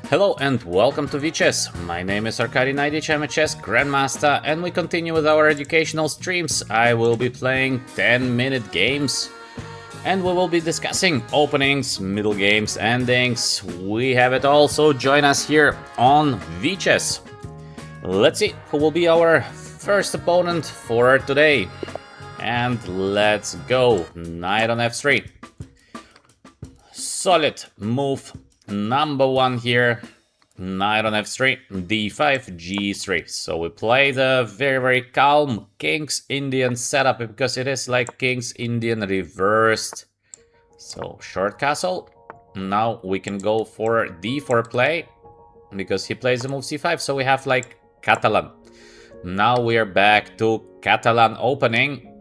Hello and welcome to VChess. My name is Naiditsch, I'm a chess grandmaster, and we continue with our educational streams. I will be playing 10-minute games, and we will be discussing openings, middle games, endings. We have it all, so join us here on VChess. Let's see who will be our first opponent for today. And let's go. Knight on f3. Solid move. Number one here, knight on f3, d5, g3. So we play the very calm King's Indian setup because it is like King's Indian reversed. So short castle. Now we can go for d4 play because he plays the move c5. So we have like Catalan. Now we are back to Catalan opening.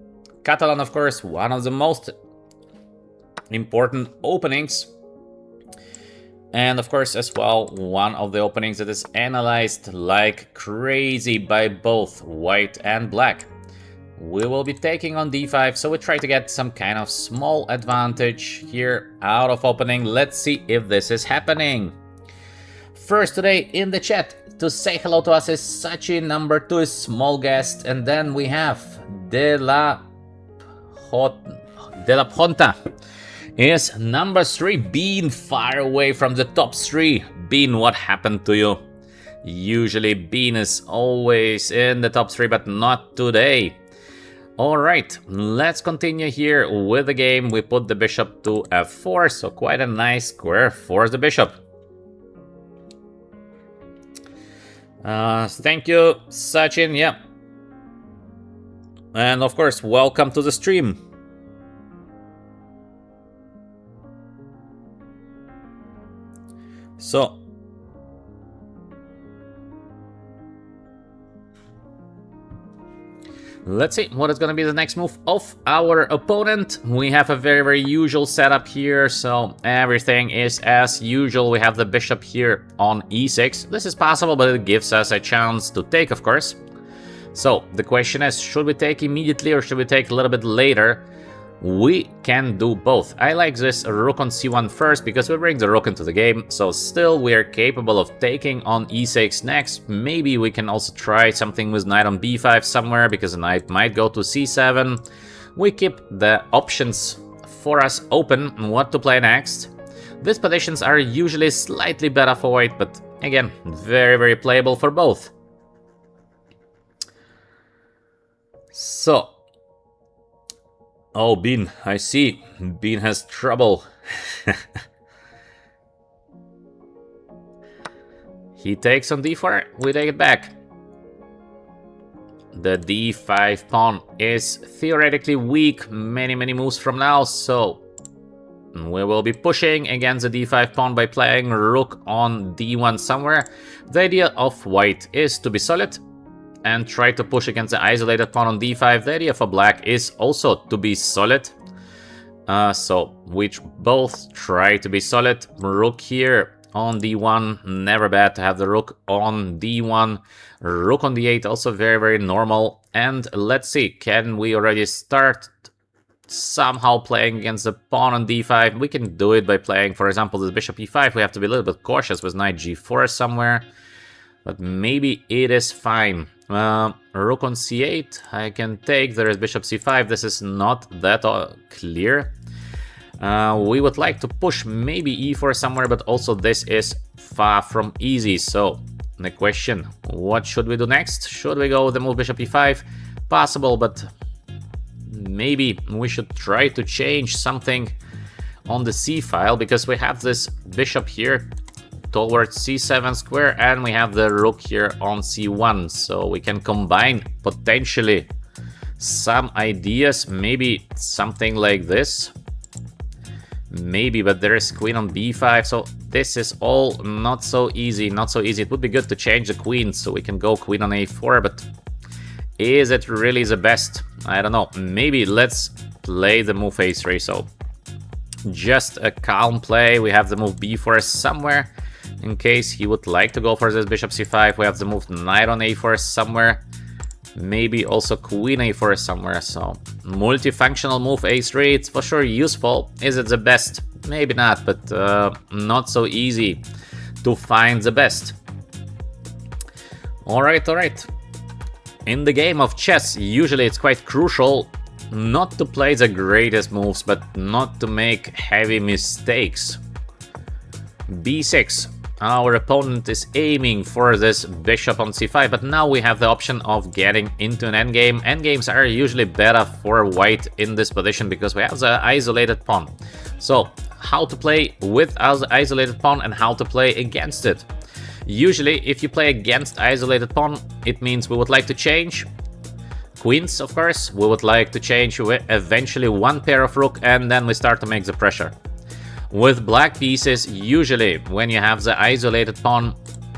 Catalan, of course, one of the most important openings. And of course, as well, one of the openings that is analyzed like crazy by both white and black. We will be taking on d5, so we try to get some kind of small advantage here out of opening. Let's see if this is happening. First today in the chat to say hello to us is Sachi, number 2 is small guest, and then we have De La Ponta. Is number 3, Bean, far away from the top 3. Bean, what happened to you? Usually Bean is always in the top 3, but not today. Alright, let's continue here with the game. We put the bishop to f4, so quite a nice square for the bishop. Thank you, Sachin, yeah. And of course, welcome to the stream. So, let's see what is going to be the next move of our opponent. We have a very usual setup here, so everything is as usual. We have the bishop here on e6. This is possible, but it gives us a chance to take, of course. So, the question is, should we take immediately or should we take a little bit later? We can do both. I like this rook on c1 first because we bring the rook into the game, so still we are capable of taking on e6 next. Maybe we can also try something with knight on b5 somewhere because the knight might go to c7. We keep the options for us open what to play next. These positions are usually slightly better for white, but again, very playable for both. So, oh, Bean, I see. Bean has trouble. He takes on d4, we take it back. The d5 pawn is theoretically weak many moves from now, so we will be pushing against the d5 pawn by playing rook on d1 somewhere. The idea of white is to be solid and try to push against the isolated pawn on d5. The idea for black is also to be solid. So we both try to be solid. Rook here on d1, never bad to have the rook on d1. Rook on d8, also very normal. And let's see, can we already start somehow playing against the pawn on d5? We can do it by playing, for example, the bishop e5. We have to be a little bit cautious with knight g4 somewhere, but maybe it is fine. Rook on c8, I can take, there is bishop c5, this is not that clear. We would like to push maybe e4 somewhere, but also this is far from easy. So the question, what should we do next? Should we go with the move bishop e5? Possible, but maybe we should try to change something on the c file, because we have this bishop here towards c7 square, and we have the rook here on c1, so we can combine potentially some ideas, maybe something like this, maybe, but there is queen on b5, so this is all not so easy. It would be good to change the queen, so we can go queen on a4, but is it really the best? I don't know. Maybe let's play the move a3, so just a calm play. We have the move b4 somewhere in case he would like to go for this bishop c5. We have the move knight on a4 somewhere, maybe also queen a4 somewhere. So multifunctional move a3, it's for sure useful. Is it the best? Maybe not, but not so easy to find the best. Alright, alright. In the game of chess, usually it's quite crucial not to play the greatest moves, but not to make heavy mistakes. b6. Our opponent is aiming for this bishop on c5, but now we have the option of getting into an endgame. Endgames are usually better for white in this position because we have the isolated pawn. So, how to play with our isolated pawn and how to play against it. Usually, if you play against isolated pawn, it means we would like to change queens, of course. We would like to change eventually one pair of rook, and then we start to make the pressure. With black pieces, usually when you have the isolated pawn,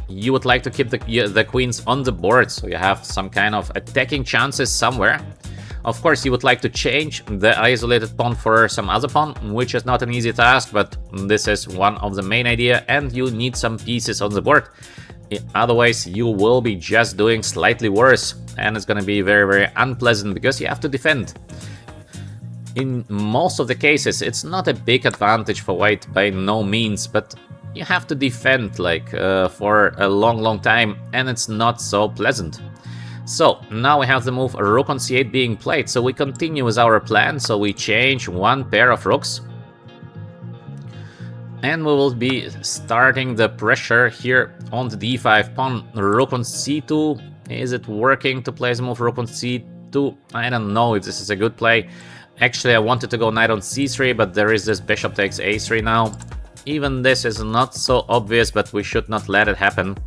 you would like to keep the queens on the board, so you have some kind of attacking chances somewhere. Of course, you would like to change the isolated pawn for some other pawn, which is not an easy task, but this is one of the main idea, and you need some pieces on the board. Otherwise, you will be just doing slightly worse, and it's going to be very, very unpleasant because you have to defend. In most of the cases, it's not a big advantage for white by no means, but you have to defend like for a long time, and it's not so pleasant. So now we have the move rook on c8 being played, so we continue with our plan. So we change one pair of rooks, and we will be starting the pressure here on the d5 pawn. Rook on c2. Is it working to play the move rook on c2? I don't know if this is a good play. Actually, I wanted to go knight on c3, but there is this bishop takes a3 now. Even this is not so obvious, but we should not let it happen.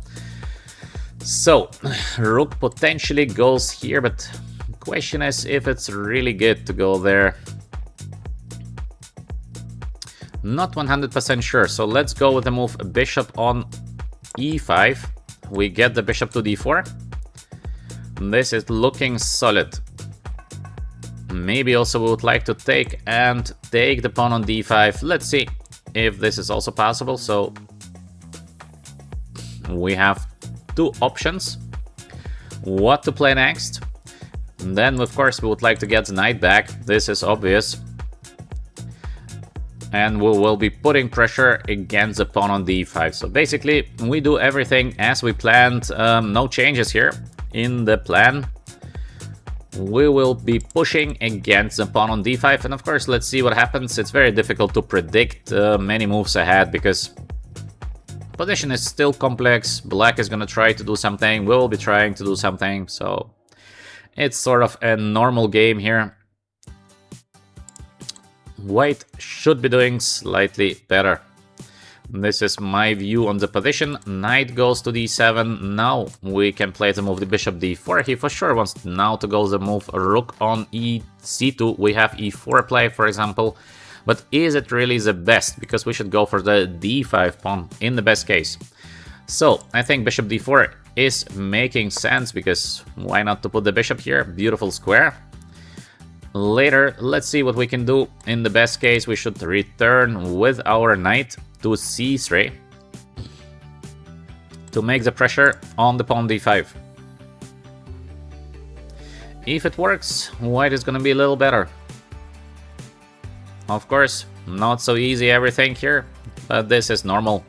So, rook potentially goes here, but the question is if it's really good to go there. Not 100% sure, so let's go with the move bishop on e5. We get the bishop to d4. This is looking solid. Maybe also we would like to take the pawn on d5. Let's see if this is also possible. So we have two options. What to play next? And then, of course, we would like to get the knight back. This is obvious. And we will be putting pressure against the pawn on d5. So basically, we do everything as we planned. No changes here in the plan. We will be pushing against the pawn on d5, and of course, let's see what happens. It's very difficult to predict many moves ahead because position is still complex. Black is gonna try to do something, we will be trying to do something, so it's sort of a normal game here. White should be doing slightly better. This is my view on the position. Knight goes to d7. Now we can play the move the bishop d4. He for sure wants now to go the move rook on c2. We have e4 play, for example. But is it really the best? Because we should go for the d5 pawn in the best case. So I think bishop d4 is making sense because why not to put the bishop here? Beautiful square. Later, let's see what we can do. In the best case, we should return with our knight to c3 to make the pressure on the pawn d5. If it works, white is going to be a little better. Of course, not so easy everything here, but this is normal.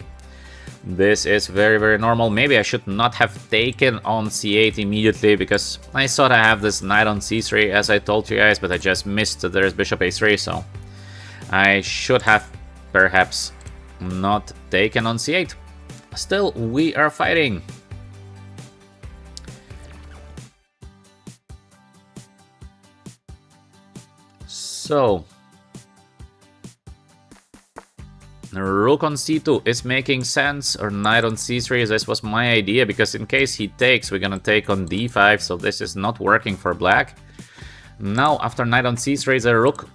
This is very, very normal. Maybe I should not have taken on c8 immediately because I thought I have this knight on c3 as I told you guys, but I just missed that there's bishop a3, so I should have perhaps not taken on c8. Still, we are fighting. So rook on c2 is making sense, or knight on c3. This was my idea because in case he takes, we're gonna take on d5, so this is not working for black. Now after knight on c3, the rook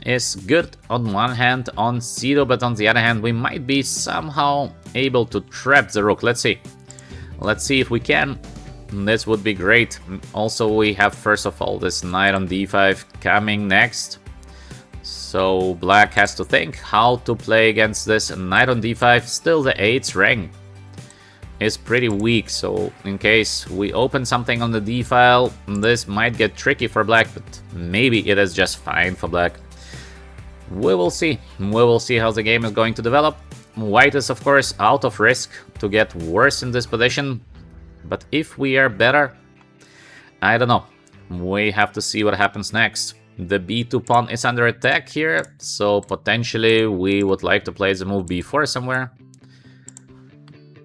is good on one hand on c2, but on the other hand we might be somehow able to trap the rook. Let's see if we can. This would be great. Also, we have first of all this knight on d5 coming next, so black has to think how to play against this knight on d5. Still the 8th rank is pretty weak, so in case we open something on the d file, this might get tricky for black, but maybe it is just fine for black. We will see how the game is going to develop. White is, of course, out of risk to get worse in this position. But if we are better, I don't know. We have to see what happens next. The b2 pawn is under attack here, so potentially we would like to play the move b4 somewhere.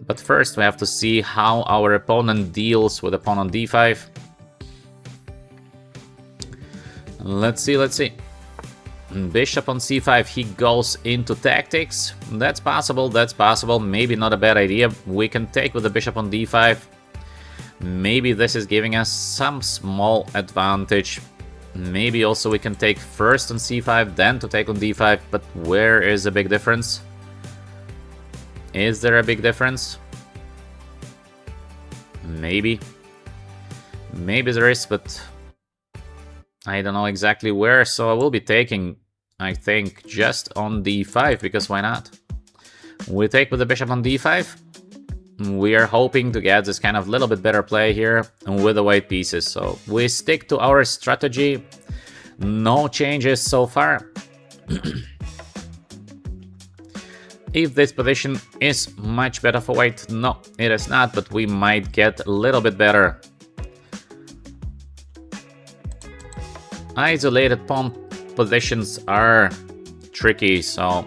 But first we have to see how our opponent deals with the pawn on d5. Let's see, let's see. Bishop on c5, he goes into tactics. That's possible, that's possible. Maybe not a bad idea. We can take with the bishop on d5. Maybe this is giving us some small advantage. Maybe also we can take first on c5, then to take on d5. But where is the big difference? Is there a big difference? Maybe. Maybe there is, but I don't know exactly where. So I will be taking, I think, just on d5, because why not? We take with the bishop on d5. We are hoping to get this kind of little bit better play here with the white pieces. So we stick to our strategy. No changes so far. If this position is much better for white, no, it is not, but we might get a little bit better. Isolated pawn positions are tricky, so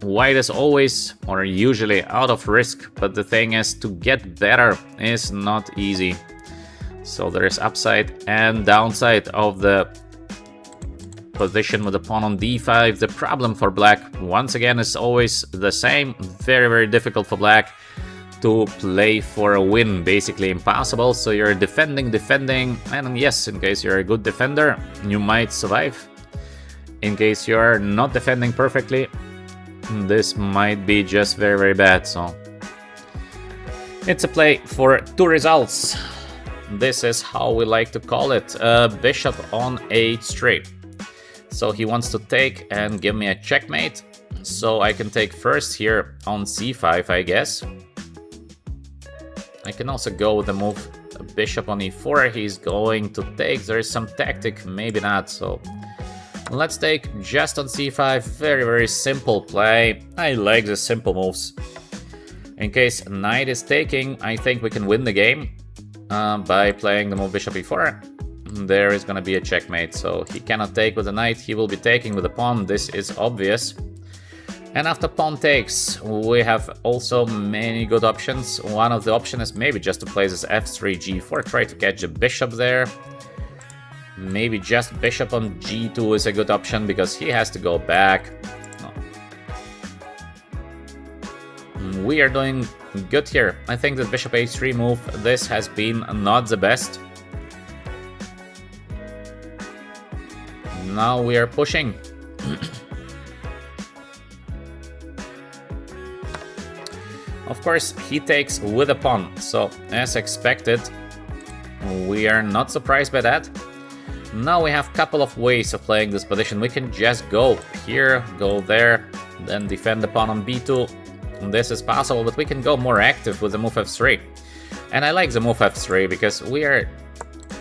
white is always or usually out of risk, but the thing is, to get better is not easy. So there is upside and downside of the position with the pawn on d5. The problem for black, once again, is always the same. Very, very difficult for black to play for a win. Basically impossible. So you're defending, and yes, in case you're a good defender, you might survive. In case you're not defending perfectly, this might be just very, very bad. So it's a play for two results. This is how we like to call it. Bishop on h3. So he wants to take and give me a checkmate. So I can take first here on c5, I guess. I can also go with the move bishop on e4. He's going to take. There is some tactic, maybe not. So let's take just on c5. Very, very simple play. I like the simple moves. In case knight is taking, I think we can win the game by playing the move bishop e4. There is going to be a checkmate, so he cannot take with the knight. He will be taking with the pawn. This is obvious. And after pawn takes, we have also many good options. One of the options is maybe just to play this f3, g4, try to catch the bishop there. Maybe just bishop on g2 is a good option, because he has to go back. No. We are doing good here. I think the bishop h3 move, this has been not the best. Now we are pushing. Of course, he takes with a pawn, so as expected, we are not surprised by that. Now we have a couple of ways of playing this position. We can just go here, go there, then defend the pawn on b2. This is possible, but we can go more active with the move f3. And I like the move f3 because we are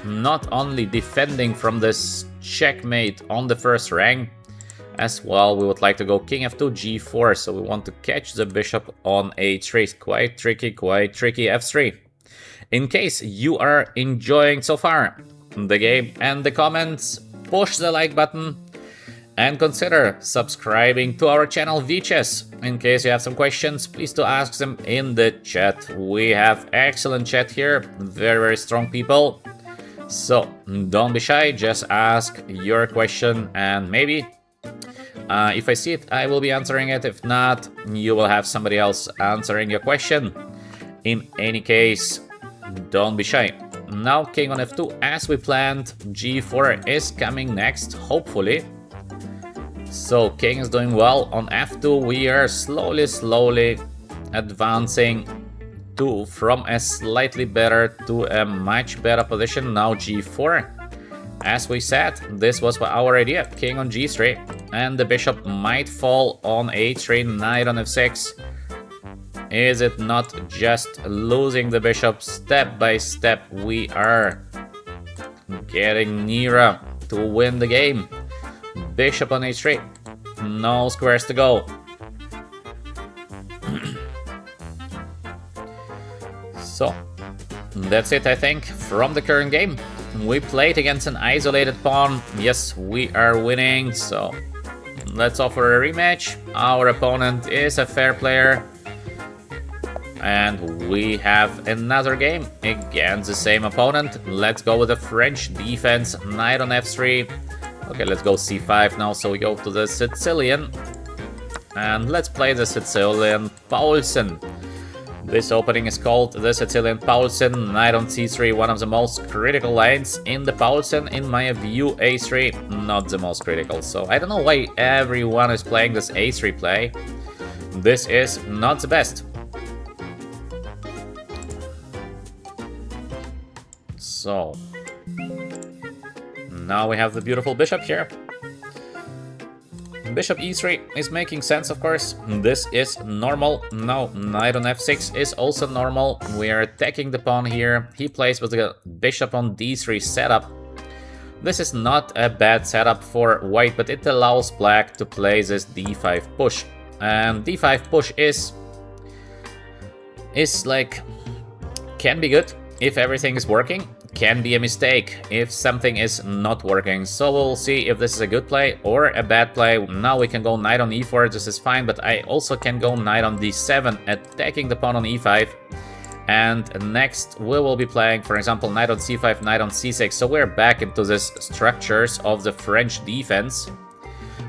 not only defending from this checkmate on the first rank, as well we would like to go king f2, g4, so we want to catch the bishop on h3. Quite tricky f3. In case you are enjoying so far the game and the comments, push the like button and consider subscribing to our channel VChess. In case you have some questions, please do ask them in the chat. We have excellent chat here, very, very strong people. So don't be shy, just ask your question, and maybe if I see it, I will be answering it. If not, you will have somebody else answering your question. In any case, don't be shy. Now king on f2 as we planned. g4 is coming next, hopefully. So king is doing well. On f2 we are slowly advancing from a slightly better to a much better position. Now g4. As we said, this was our idea. King on g3, and the bishop might fall on h3, knight on f6. Is it not just losing the bishop step by step? We are getting nearer to win the game. Bishop on h3. No squares to go. So, that's it, I think, from the current game. We played against an isolated pawn. Yes, we are winning, so let's offer a rematch. Our opponent is a fair player. And we have another game against the same opponent. Let's go with the French defense, knight on f3. Okay, let's go c5 now, so we go to the Sicilian. And let's play the Sicilian Paulsen. This opening is called the Sicilian Paulsen, knight on c3, one of the most critical lines in the Paulsen. In my view, a3, not the most critical. So I don't know why everyone is playing this a3 play. This is not the best. So, now we have the beautiful bishop here. Bishop e3 is making sense, of course. This is normal. Now, knight on f6 is also normal. We are attacking the pawn here. He plays with the bishop on d3 setup. This is not a bad setup for white, but it allows black to play this d5 push. And d5 push is like, can be good if everything is working. Can be a mistake if something is not working. So we'll see if this is a good play or a bad play. Now we can go knight on e4, this is fine, but I also can go knight on d7, attacking the pawn on e5. And next we will be playing, for example, knight on c5, knight on c6. So we're back into these structures of the French defense.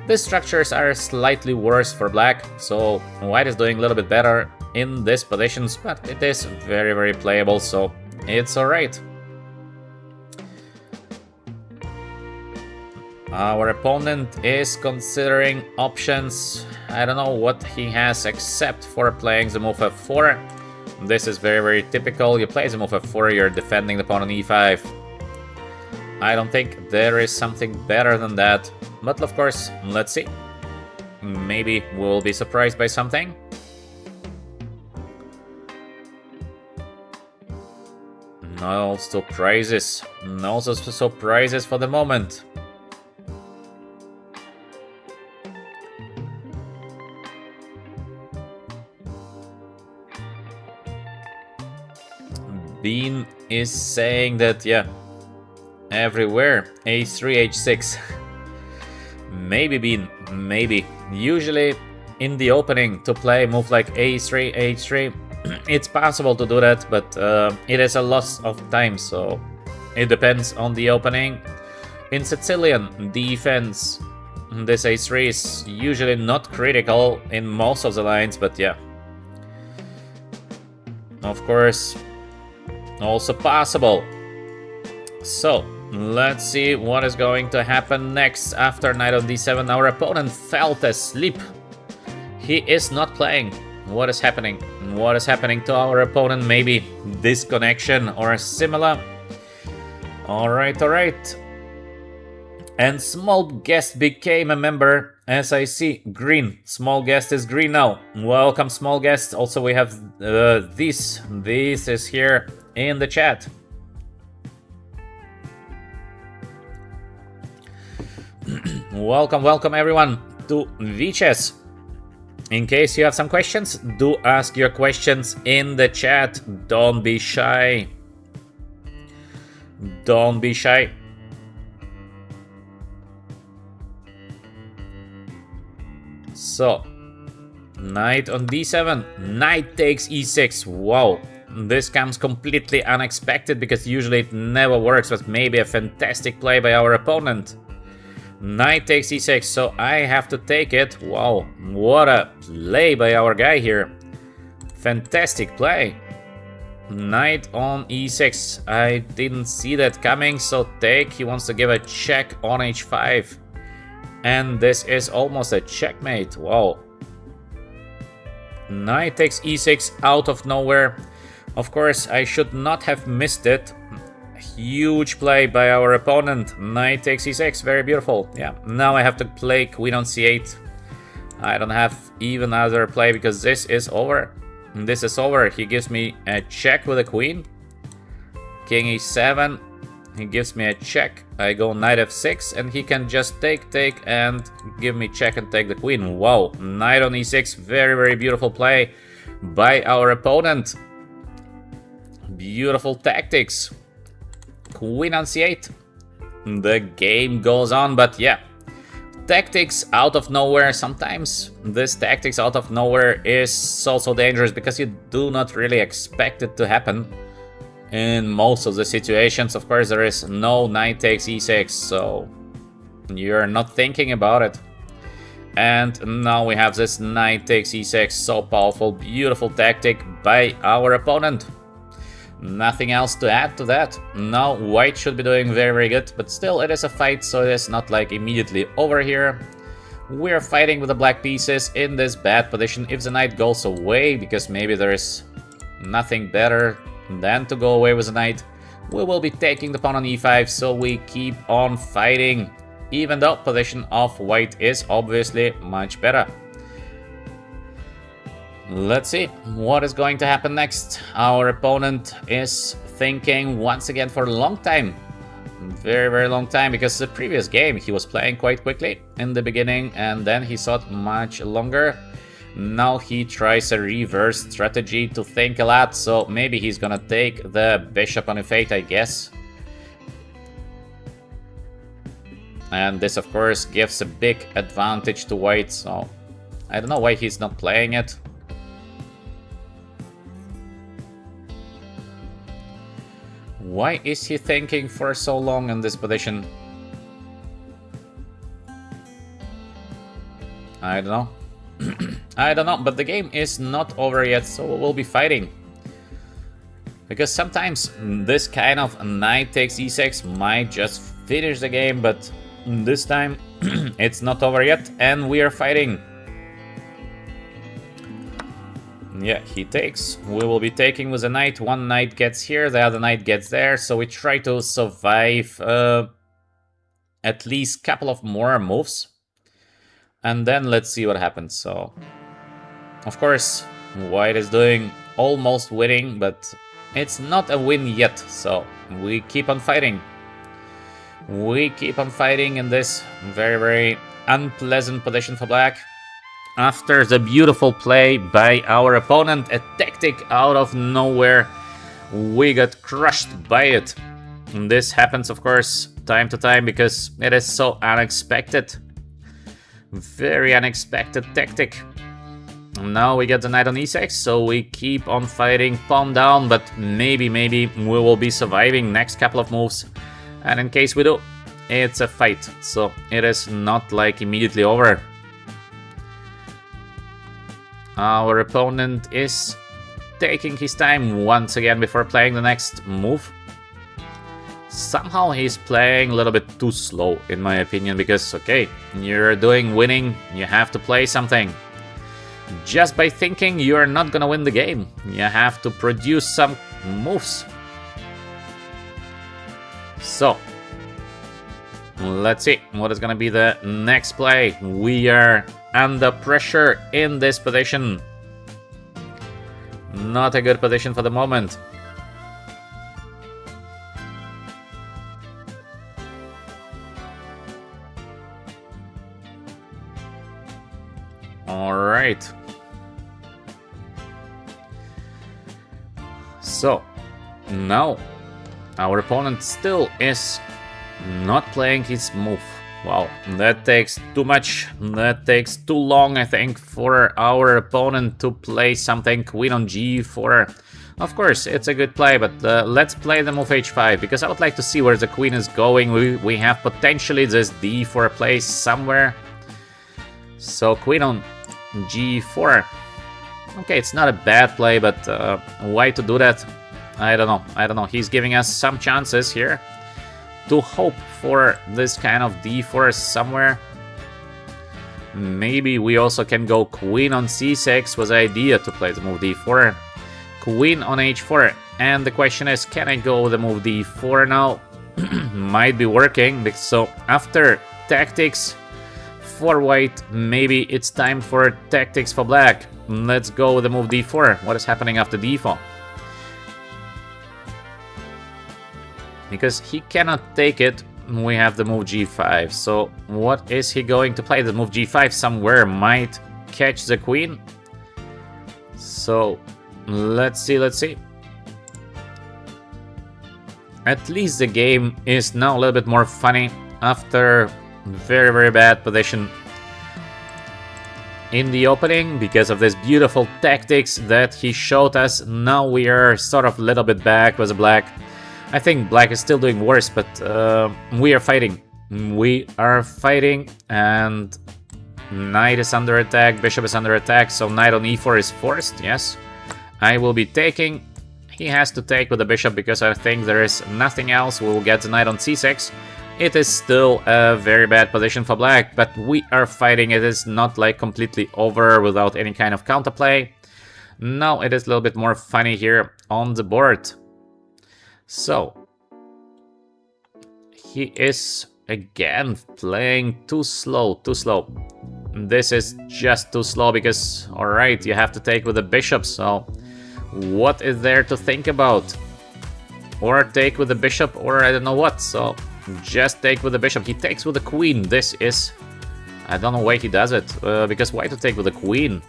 These structures are slightly worse for black, so white is doing a little bit better in these positions, but it is very, very playable, so it's alright. Our opponent is considering options. I don't know what he has except for playing the move f4. This is very, very typical. You play the move f4, you're defending the pawn on e5. I don't think there is something better than that. But of course, let's see. Maybe we'll be surprised by something. No surprises. No surprises for the moment. Bean is saying that, yeah, everywhere, a3, h6. Maybe, Bean, maybe. Usually, in the opening, to play a move like a3, h3, it's possible to do that, but it is a loss of time, so it depends on the opening. In Sicilian defense, this a3 is usually not critical in most of the lines, but yeah. Of course, also possible. So, let's see what is going to happen next after knight on d7. Our opponent fell asleep. He is not playing. What is happening? What is happening to our opponent? Maybe disconnection or similar. Alright, alright. And small guest became a member. As I see, green. Small guest is green now. Welcome, small guest. Also, we have this. This is here in the chat. Welcome, welcome everyone to VChess. In case you have some questions, do ask your questions in the chat. Don't be shy. Don't be shy. So, knight on d7, knight takes e6. Wow, this comes completely unexpected because usually it never works, but maybe a fantastic play by our opponent. Knight takes e6, so I have to take it. Wow, what a play by our guy here. Fantastic play. Knight on e6. I didn't see that coming, so take. He wants to give a check on h5. And this is almost a checkmate. Wow. Knight takes e6 out of nowhere. Of course, I should not have missed it. Huge play by our opponent. Knight takes e6, very beautiful. Yeah, now I have to play queen on c8. I don't have even other play because this is over. This is over. He gives me a check with a queen. King e7. He gives me a check. I go knight f6 and he can just take and give me check and take the queen. Wow, knight on e6. Very, very beautiful play by our opponent. Beautiful tactics. Queen on c8. The game goes on, but yeah. Tactics out of nowhere. Sometimes this tactics out of nowhere is so dangerous because you do not really expect it to happen. In most of the situations, of course, there is no knight takes e6, so you're not thinking about it. And now we have this knight takes e6, so powerful, beautiful tactic by our opponent. Nothing else to add to that. Now white should be doing very good, but still it is a fight, so it is not like immediately over here. We're fighting with the black pieces in this bad position. If the knight goes away, because maybe there is nothing better than to go away with the knight, we will be taking the pawn on e5, so we keep on fighting, even though position of white is obviously much better. Let's see what is going to happen next. Our opponent is thinking once again for a long time. Very long time, because the previous game he was playing quite quickly in the beginning and then he thought much longer. Now he tries a reverse strategy to think a lot, so maybe he's gonna take the bishop on f8, I guess. And this of course gives a big advantage to white, so I don't know why he's not playing it. Why is he thinking for so long in this position? I don't know. I don't know, but the game is not over yet, so we'll be fighting. Because sometimes this kind of knight takes e6 might just finish the game, but this time it's not over yet and we are fighting. Yeah, he takes. We will be taking with a knight. One knight gets here, the other knight gets there. So we try to survive at least a couple of more moves. And then let's see what happens. So, of course, white is doing almost winning, but it's not a win yet. So we keep on fighting. We keep on fighting in this very unpleasant position for black. After the beautiful play by our opponent, a tactic out of nowhere, we got crushed by it. And this happens, of course, time to time because it is so unexpected. Very unexpected tactic. Now we get the knight on e6, so we keep on fighting, pawn down, but maybe we will be surviving next couple of moves. And in case we do, it's a fight, so it is not like immediately over. Our opponent is taking his time once again before playing the next move. Somehow he's playing a little bit too slow, in my opinion, because, okay, you're doing winning, you have to play something. Just by thinking you're not gonna win the game, you have to produce some moves. So, let's see what is gonna be the next play. We are under pressure in this position. Not a good position for the moment. Alright. So, now our opponent still is not playing his move. Wow, that takes too much. That takes too long, I think, for our opponent to play something. Queen on g4. Of course, it's a good play, but let's play the move h5, because I would like to see where the queen is going. We have potentially this d4 play somewhere. So queen on g4. Okay, it's not a bad play, but why to do that? I don't know. I don't know. He's giving us some chances here to hope for this kind of d4 somewhere. Maybe we also can go queen on c6 was the idea to play the move d4. Queen on h4. And the question is, can I go with the move d4 now? Might be working. So after tactics for white, maybe it's time for tactics for black. Let's go with the move d4. What is happening after d4? Because he cannot take it, we have the move g5. So what is he going to play? The move g5 somewhere might catch the queen. So let's see. at least the game is now a little bit more funny after very, very bad position in the opening because of this beautiful tactics that he showed us. Now we are sort of a little bit back with the black. I think black is still doing worse, but we are fighting. We are fighting, and knight is under attack, bishop is under attack, so knight on e4 is forced, yes. I will be taking. He has to take with the bishop because I think there is nothing else. We will get the knight on c6. It is still a very bad position for black, but we are fighting. It is not like completely over without any kind of counterplay. Now it is a little bit more funny here on the board. So, he is again playing too slow, too slow. This is just too slow because, alright, you have to take with the bishop, so what is there to think about? Or take with the bishop, or I don't know what, so just take with the bishop. He takes with the queen. This is... I don't know why he does it, because why to take with the queen?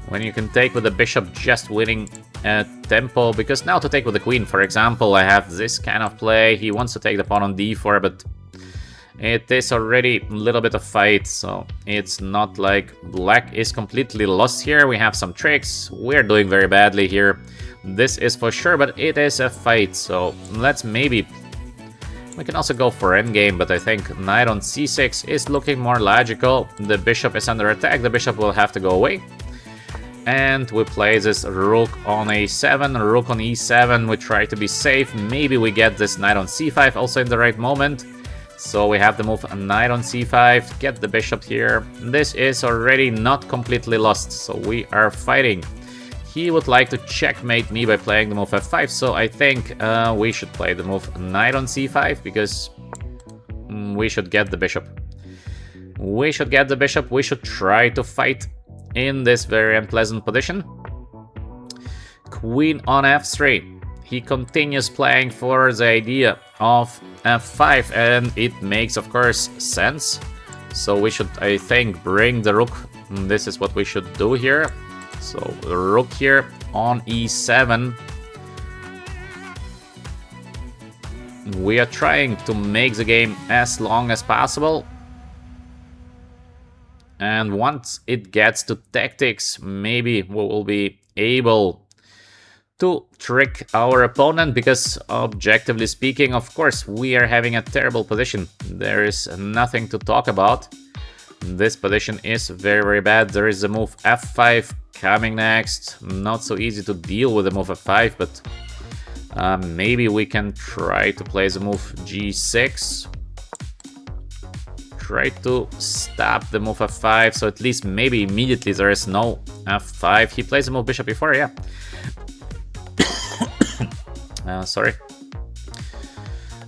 When you can take with the bishop, just winning tempo. Because now to take with the queen, for example, I have this kind of play. He wants to take the pawn on d4, but it is already a little bit of fight, so it's not like black is completely lost here. We have some tricks. We're doing very badly here. This is for sure, but it is a fight, so let's maybe... We can also go for endgame, but I think knight on c6 is looking more logical. The bishop is under attack. The bishop will have to go away. And we play this rook on a7, rook on e7. We try to be safe. Maybe we get this knight on c5 also in the right moment. So we have the move knight on c5, get the bishop here. This is already not completely lost, so we are fighting. He would like to checkmate me by playing the move f5, so I think we should play the move knight on c5 because we should get the bishop. We should get the bishop. We should try to fight in this very unpleasant position. Queen on f3. He continues playing for the idea of f5, and it makes, of course, sense. So we should, I think, bring the rook. This is what we should do here. So rook here on e7. We are trying to make the game as long as possible. And once it gets to tactics, maybe we will be able to trick our opponent, because objectively speaking, of course, we are having a terrible position. There is nothing to talk about. This position is very, very bad. There is the move f5 coming next. Not so easy to deal with the move f5, but maybe we can try to play the move g6. Try to stop the move f5, so at least maybe immediately there is no f5. He plays the move bishop e4, yeah. Sorry.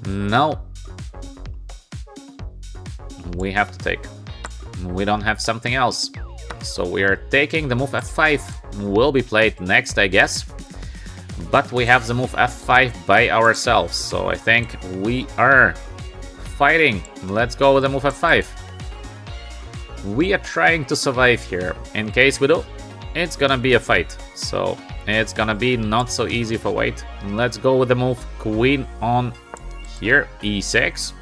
Now we have to take. We don't have something else. So we are taking. The move f5 will be played next, I guess. But we have the move f5 by ourselves. So I think we are fighting. Let's go with the move f5. We are trying to survive here. In case we do, it's gonna be a fight. So it's gonna be not so easy for white. Let's go with the move queen on here, e6.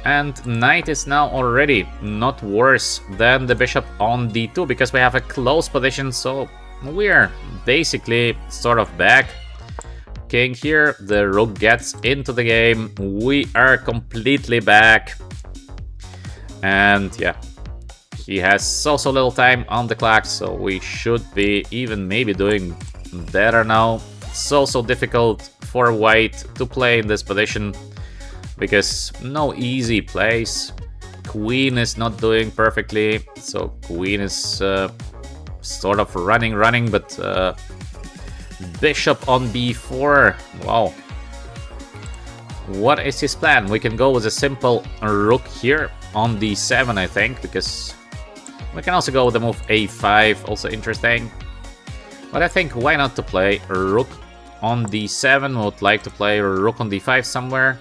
And knight is now already not worse than the bishop on d2 because we have a close position, so we're basically sort of back. King here, the rook gets into the game. We are completely back. And yeah, he has so little time on the clock, so we should be even maybe doing better now. So difficult for white to play in this position because no easy plays. Queen is not doing perfectly, so queen is sort of running, but bishop on b4. Wow. What is his plan? We can go with a simple rook here on d7, I think, because we can also go with the move a5, also interesting. But I think why not to play rook on d7? We would like to play rook on d5 somewhere.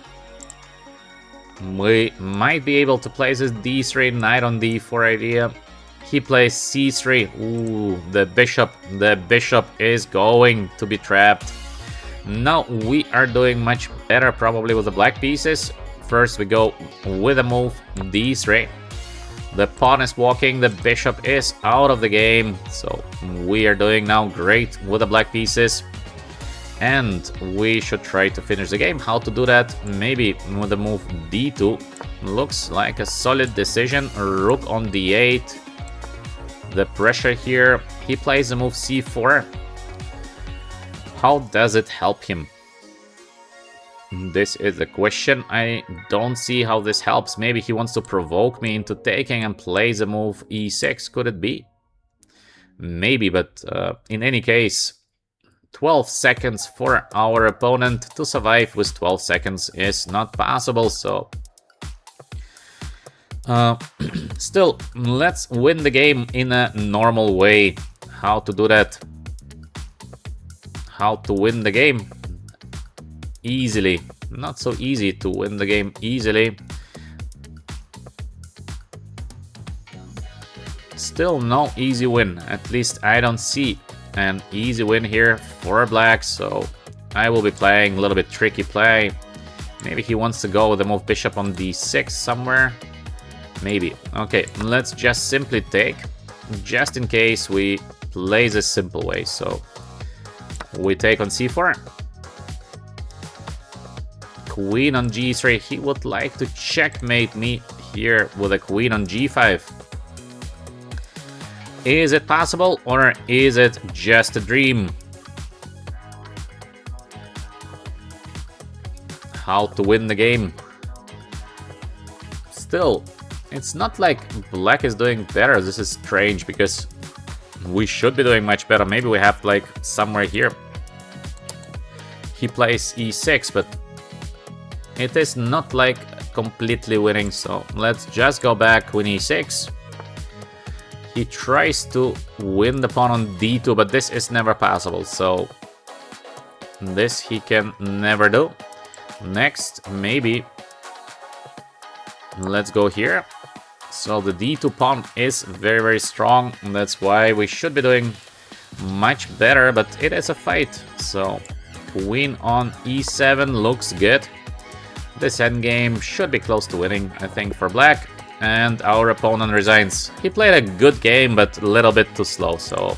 We might be able to play this d3, knight on d4 idea. He plays c3. Ooh, the bishop is going to be trapped. Now we are doing much better probably with the black pieces. First we go with a move d3. The pawn is walking, the bishop is out of the game. So we are doing now great with the black pieces. And we should try to finish the game. How to do that? Maybe with the move d2. Looks like a solid decision. Rook on d8. The pressure here. He plays the move c4. How does it help him? This is the question. I don't see how this helps. Maybe he wants to provoke me into taking and plays the move e6. Could it be? Maybe, but in any case, 12 seconds for our opponent. To survive with 12 seconds is not possible, so... still, let's win the game in a normal way. How to do that? How to win the game? Easily. Not so easy to win the game easily. Still no easy win. At least I don't see an easy win here for black, so I will be playing a little bit tricky play. Maybe he wants to go with the move bishop on d6 somewhere. Maybe. Okay, let's just simply take, just in case we play the simple way. So we take on c4. Queen on g3. He would like to checkmate me here with a queen on g5. Is it possible, or is it just a dream? How to win the game? Still, it's not like black is doing better. This is strange, because we should be doing much better. Maybe we have like somewhere here. He plays e6, but it is not like completely winning. So let's just go back, queen e6. He tries to win the pawn on d2, but this is never possible. So this he can never do. Next, maybe let's go here. So the d2 pawn is very, very strong. And that's why we should be doing much better, but it is a fight. So queen on e7 looks good. This endgame should be close to winning, I think, for black. And our opponent resigns. He played a good game, but a little bit too slow, so...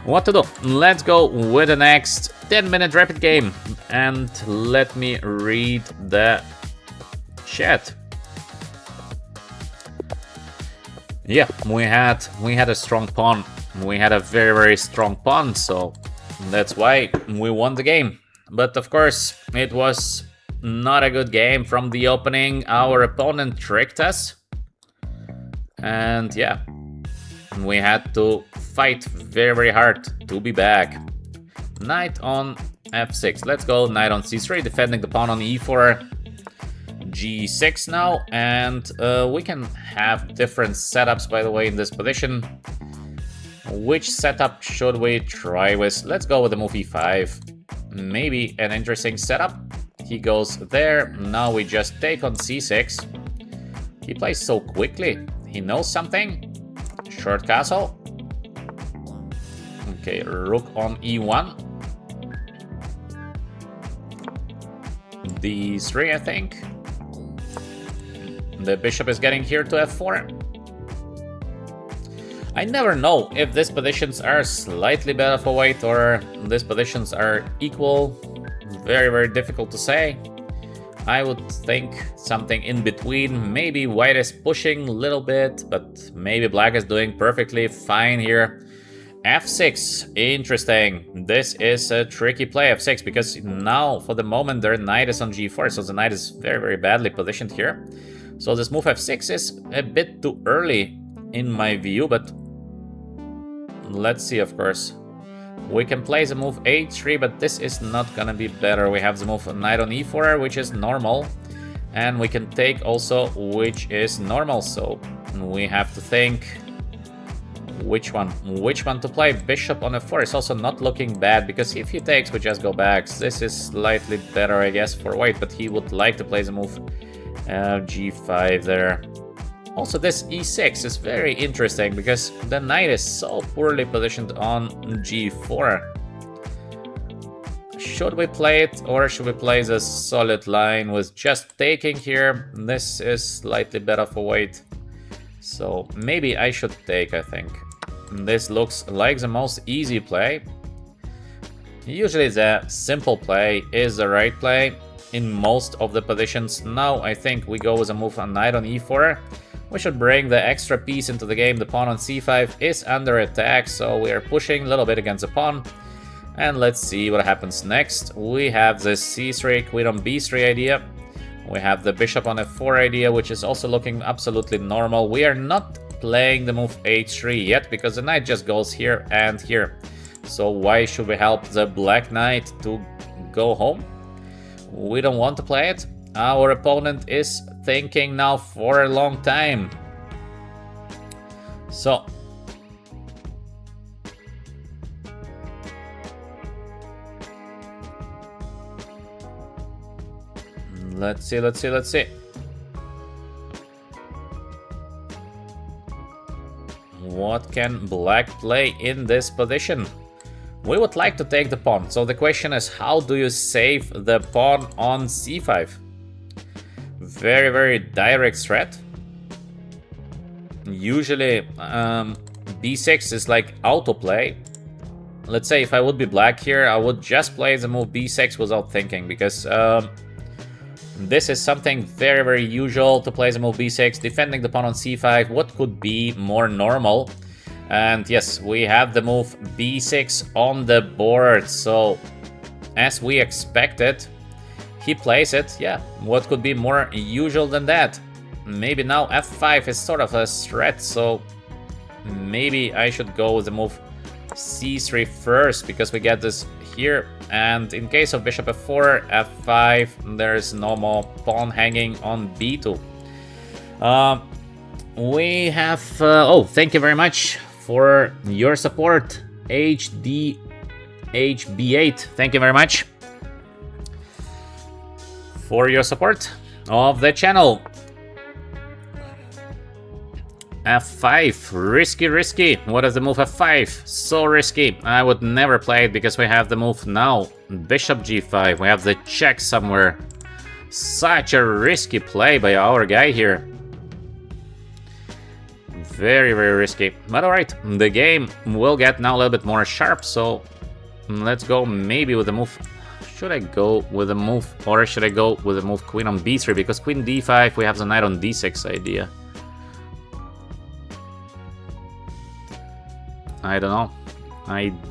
What to do? Let's go with the next 10-minute rapid game. And let me read the chat. Yeah, we had a strong pawn. We had a very, very strong pawn, so that's why we won the game. But of course, it was not a good game from the opening. Our opponent tricked us. And yeah, we had to fight very, very hard to be back. Knight on f6. Let's go knight on c3, defending the pawn on e4. g6 now, and we can have different setups, by the way, in this position. Which setup should we try with? Let's go with the move e5. Maybe an interesting setup. He goes there. Now we just take on c6. He plays so quickly. He knows something. Short castle. Okay, rook on e1. d3, I think. The bishop is getting here to f4. I never know if these positions are slightly better for white or these positions are equal. Very, very difficult to say. I would think something in between. Maybe white is pushing a little bit, but maybe black is doing perfectly fine here. f6, interesting. This is a tricky play, f6, because now, for the moment, their knight is on g4, so the knight is very, very badly positioned here. So this move f6 is a bit too early, in my view, but let's see, of course. We can play the move h3, but this is not gonna be better. We have the move knight on e4, which is normal. And we can take also, which is normal. So we have to think which one to play. Bishop on f4 is also not looking bad, because if he takes, we just go back. This is slightly better, I guess, for white, but he would like to play the move g5 there. Also, this e6 is very interesting because the knight is so poorly positioned on g4. Should we play it, or should we play the solid line with just taking here? This is slightly better for weight. So maybe I should take, I think. This looks like the most easy play. Usually the simple play is the right play in most of the positions. Now I think we go with a move on knight on e4. We should bring the extra piece into the game. The pawn on c5 is under attack, so we are pushing a little bit against the pawn. And let's see what happens next. We have the c3, queen on b3 idea. We have the bishop on f4 idea, which is also looking absolutely normal. We are not playing the move h3 yet, because the knight just goes here and here. So why should we help the black knight to go home? We don't want to play it. Our opponent is thinking now for a long time. So let's see. What can black play in this position? We would like to take the pawn. So the question is, how do you save the pawn on c5? Very, very direct threat. Usually b6 is like autoplay. Let's say if I would be black here, I would just play the move b6 without thinking, because this is something very, very usual to play the move b6, defending the pawn on c5. What could be more normal? And yes, we have the move b6 on the board. So as we expected, he plays it. Yeah, what could be more usual than that? Maybe now f5 is sort of a threat, so maybe I should go with the move c3 first, because we get this here. And in case of bishop f4, f5, there's no more pawn hanging on b2. We have... oh, thank you very much for your support, HDHB8. Thank you very much for your support of the channel. f5, risky. What is the move f5? So risky. I would never play it, because we have the move now. Bishop g5, we have the check somewhere. Such a risky play by our guy here. Very, very risky. But alright, the game will get now a little bit more sharp, so let's go maybe with the move. Should I go with a move, or should I go with a move queen on b3? Because queen d5, we have the knight on d6 idea. I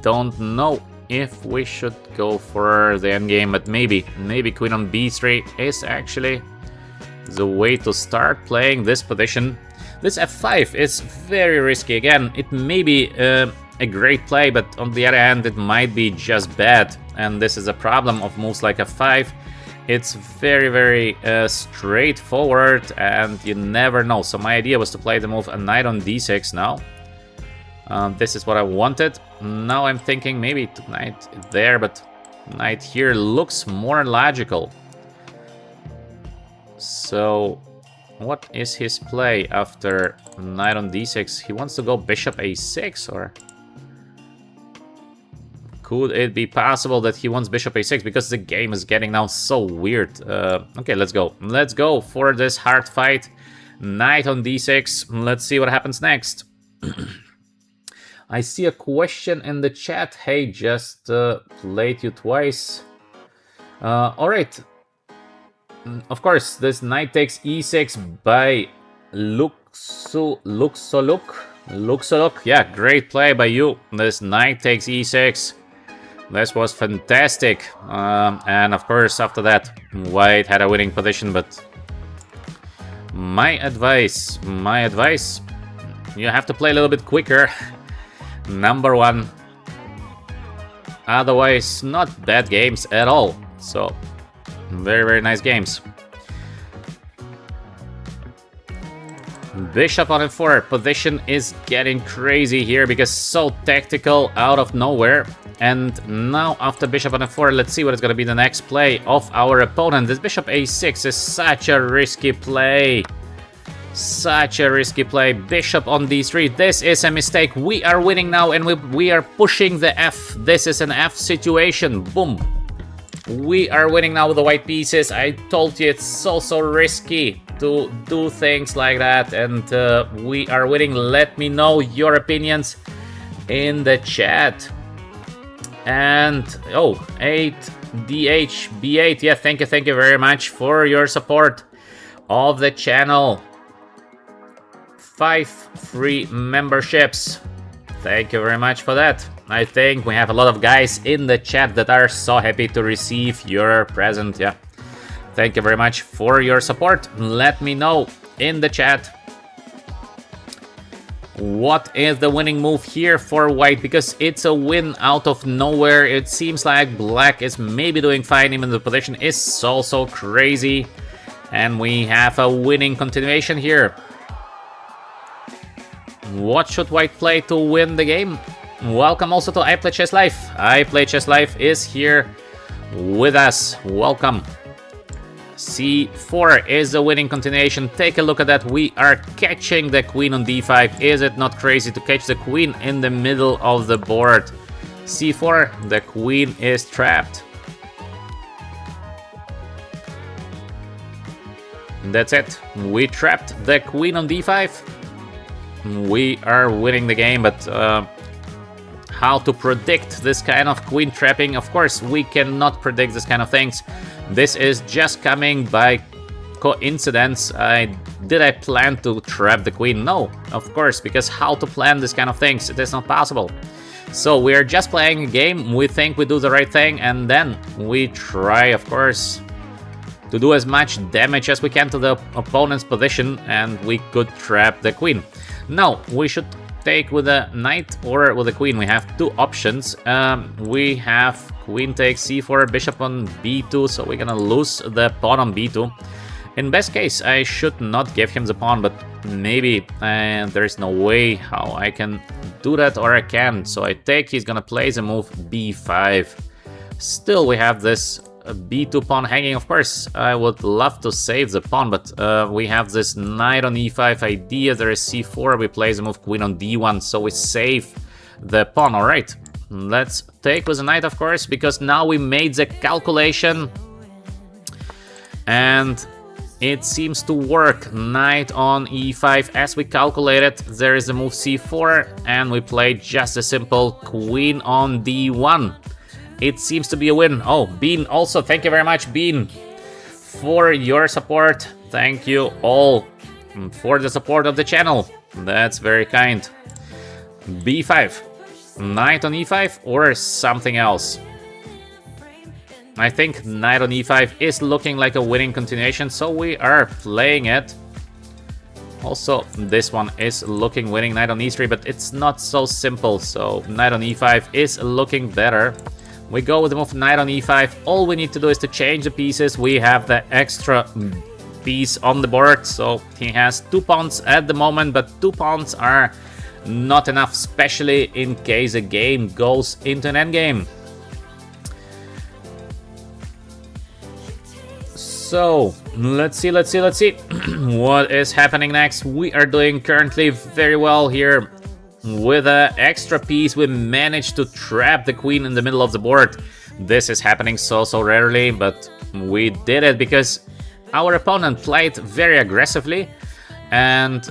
don't know if we should go for the endgame, but maybe queen on b3 is actually the way to start playing this position. This f5 is very risky. Again, it may be a great play, but on the other hand, it might be just bad. And this is a problem of moves like f5. It's very, very straightforward, and you never know. So my idea was to play the move a knight on d6 now. This is what I wanted. Now I'm thinking maybe knight there, but knight here looks more logical. So what is his play after knight on d6? He wants to go bishop a6, or could it be possible that he wants bishop a6? Because the game is getting now so weird. Okay, let's go. Let's go for this hard fight. Knight on d6. Let's see what happens next. I see a question in the chat. Hey, just played you twice. Alright. Of course, this knight takes e6 by Luxoluk. Yeah, great play by you. This knight takes e6. This was fantastic. And of course, after that, white had a winning position, but my advice, you have to play a little bit quicker. Number one. Otherwise, not bad games at all. So, very, very nice games. Bishop on f4. Position is getting crazy here, because so tactical out of nowhere. And now after bishop on f4, let's see what is going to be the next play of our opponent. This bishop a6 is such a risky play. Such a risky play. Bishop on d3. This is a mistake. We are winning now, and we are pushing the f. This is an f situation. Boom. We are winning now with the white pieces. I told you it's so risky to do things like that, and we are winning. Let me know your opinions in the chat. And oh, 8DHB8, yeah, thank you very much for your support of the channel. 5 free memberships. Thank you very much for that. I think we have a lot of guys in the chat that are so happy to receive your present. Yeah, thank you very much for your support. Let me know in the chat what is the winning move here for white, because it's a win out of nowhere. It seems like black is maybe doing fine, even the position is so crazy, and we have a winning continuation here. What should white play to win the game? Welcome also to I Play Chess Live. I Play Chess Live is here with us. Welcome. C4 is the winning continuation. Take a look at that. We are catching the queen on d5. Is it not crazy to catch the queen in the middle of the board? C4, the queen is trapped. That's it. We trapped the queen on d5. We are winning the game, but how to predict this kind of queen trapping? Of course, we cannot predict this kind of things. This is just coming by coincidence. Did I plan to trap the queen? No, of course, because how to plan this kind of things? It is not possible. So we are just playing a game. We think we do the right thing, and then we try, of course, to do as much damage as we can to the opponent's position, and we could trap the queen. Now, we should take with a knight or with a queen. We have two options. We have queen takes c4, bishop on b2, so we're gonna lose the pawn on b2. In best case, I should not give him the pawn, but maybe there's no way how I can do that, or I can. So I take, he's gonna play the move b5. Still, we have this b2 pawn hanging. Of course, I would love to save the pawn, but we have this knight on e5 idea. There is c4, we play the move queen on d1, so we save the pawn. All right, let's take with the knight, of course, because now we made the calculation and it seems to work. Knight on e5 as we calculated. There is a move c4 and we play just a simple queen on d1. It seems to be a win. Oh, Bean also, thank you very much, Bean, for your support. Thank you all for the support of the channel. That's very kind. b5, knight on e5 or something else? I think knight on e5 is looking like a winning continuation, so we are playing it. Also, this one is looking winning, knight on e3, but it's not so simple, so knight on e5 is looking better. We go with the move knight on e5. All we need to do is to change the pieces. We have the extra piece on the board, so he has 2 pawns at the moment, but 2 pawns are not enough, especially in case a game goes into an endgame. So, let's see what is happening next. We are doing currently very well here. With an extra piece, we managed to trap the queen in the middle of the board. This is happening so rarely, but we did it because our opponent played very aggressively and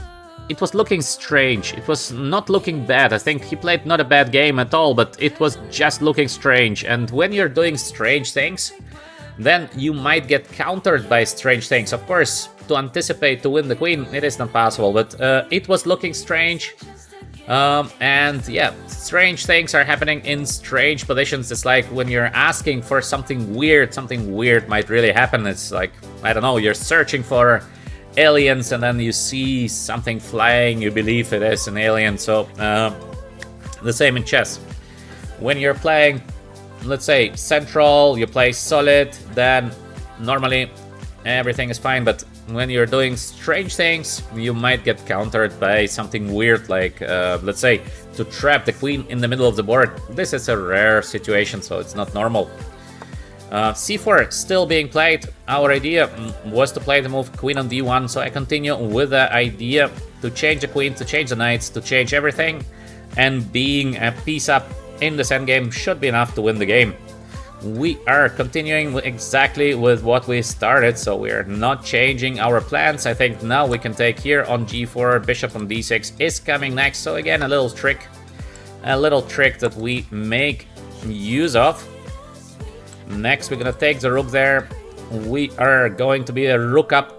it was looking strange. It was not looking bad. I think he played not a bad game at all, but it was just looking strange. And when you're doing strange things, then you might get countered by strange things. Of course, to anticipate to win the queen, it is not possible, but it was looking strange. And yeah, strange things are happening in strange positions. It's like when you're asking for something weird might really happen. It's like, I don't know, you're searching for aliens and then you see something flying, you believe it is an alien. So the same in chess. When you're playing, let's say, central, you play solid, then normally everything is fine, but when you're doing strange things, you might get countered by something weird, like, let's say, to trap the queen in the middle of the board. This is a rare situation, so it's not normal. c4 still being played. Our idea was to play the move queen on d1, so I continue with the idea to change the queen, to change the knights, to change everything, and being a piece up in this endgame should be enough to win the game. we are continuing exactly with what we started, so we are not changing our plans. I think now we can take here on g4, bishop on d6 is coming next. So again, a little trick that we make use of. Next, we're gonna take the rook there. We are going to be a rook up.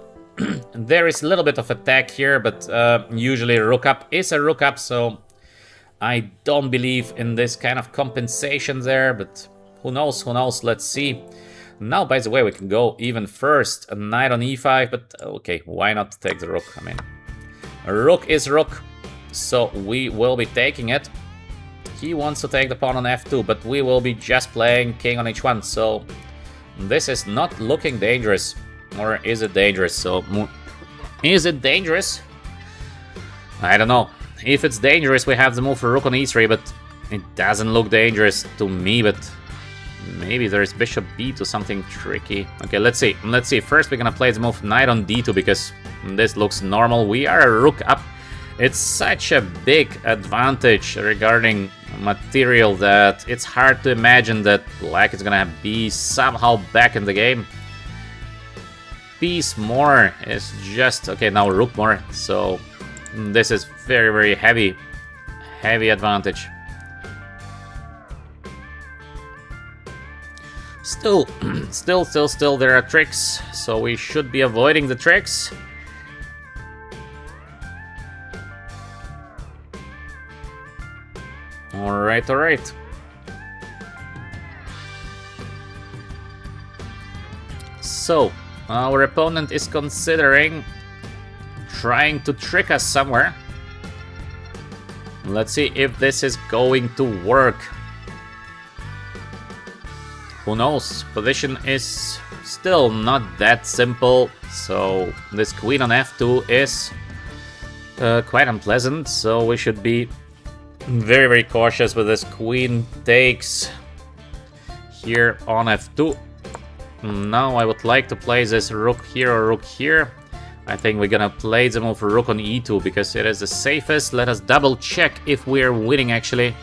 There is a little bit of attack here, but usually rook up is a rook up, so I don't believe in this kind of compensation there, but who knows, let's see. Now, by the way, we can go even first, a knight on e5, but okay, why not take the rook? I mean, a rook is rook, so we will be taking it. He wants to take the pawn on f2, but we will be just playing king on h1, so this is not looking dangerous. Or is it dangerous? So, is it dangerous? I don't know. If it's dangerous, we have the move for rook on e3, but it doesn't look dangerous to me, but maybe there's bishop b2, something tricky. Okay, let's see. First, we're gonna play the move knight on d2, because this looks normal. We are a rook up. It's such a big advantage regarding material that it's hard to imagine that black is gonna be somehow back in the game. Piece more is just... okay, now rook more, so this is very, very heavy advantage. Still, there are tricks, so we should be avoiding the tricks. Alright. So, our opponent is considering trying to trick us somewhere. Let's see if this is going to work. Who knows? Position is still not that simple, so this queen on f2 is quite unpleasant, so we should be very, very cautious with this queen takes here on f2. Now I would like to play this rook here or rook here. I think we're gonna play the move rook on e2 because it is the safest. Let us double check if we are winning actually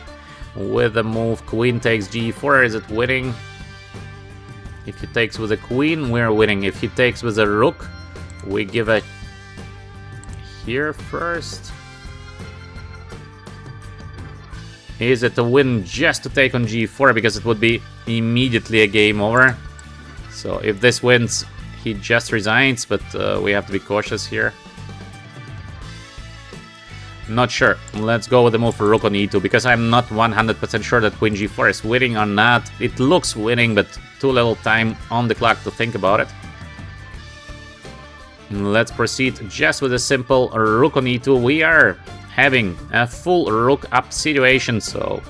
with the move queen takes g4. Is it winning? If he takes with a queen, we're winning. If he takes with a rook, we give a here first. Is it a win just to take on g4 because it would be immediately a game over? So if this wins, he just resigns, but we have to be cautious here. Not sure. Let's go with the move for rook on e2 because I'm not 100% sure that queen g4 is winning or not. It looks winning, but too little time on the clock to think about it. Let's proceed just with a simple rook on e2. We are having a full rook up situation, so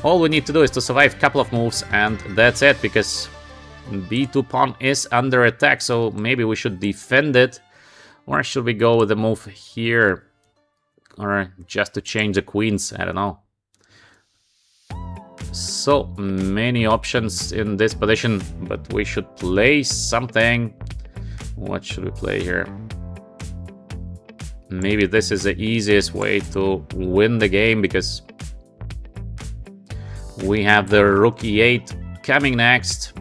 all we need to do is to survive a couple of moves and that's it, because b2 pawn is under attack, so maybe we should defend it, or should we go with the move here, or just to change the queens? I don't know. So many options in this position, but we should play something. What should we play here? Maybe this is the easiest way to win the game because we have the rook e8 coming next.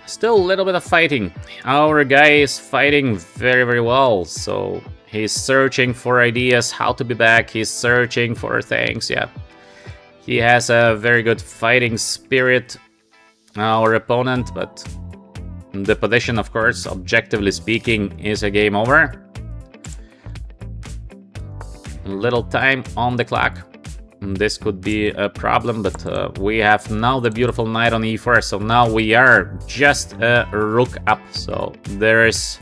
Still a little bit of fighting. Our guy is fighting very, very well, so he's searching for ideas how to be back. He's searching for things, yeah. He has a very good fighting spirit, our opponent, but the position, of course, objectively speaking, is a game over. Little time on the clock. This could be a problem, but we have now the beautiful knight on e4, so now we are just a rook up, so there is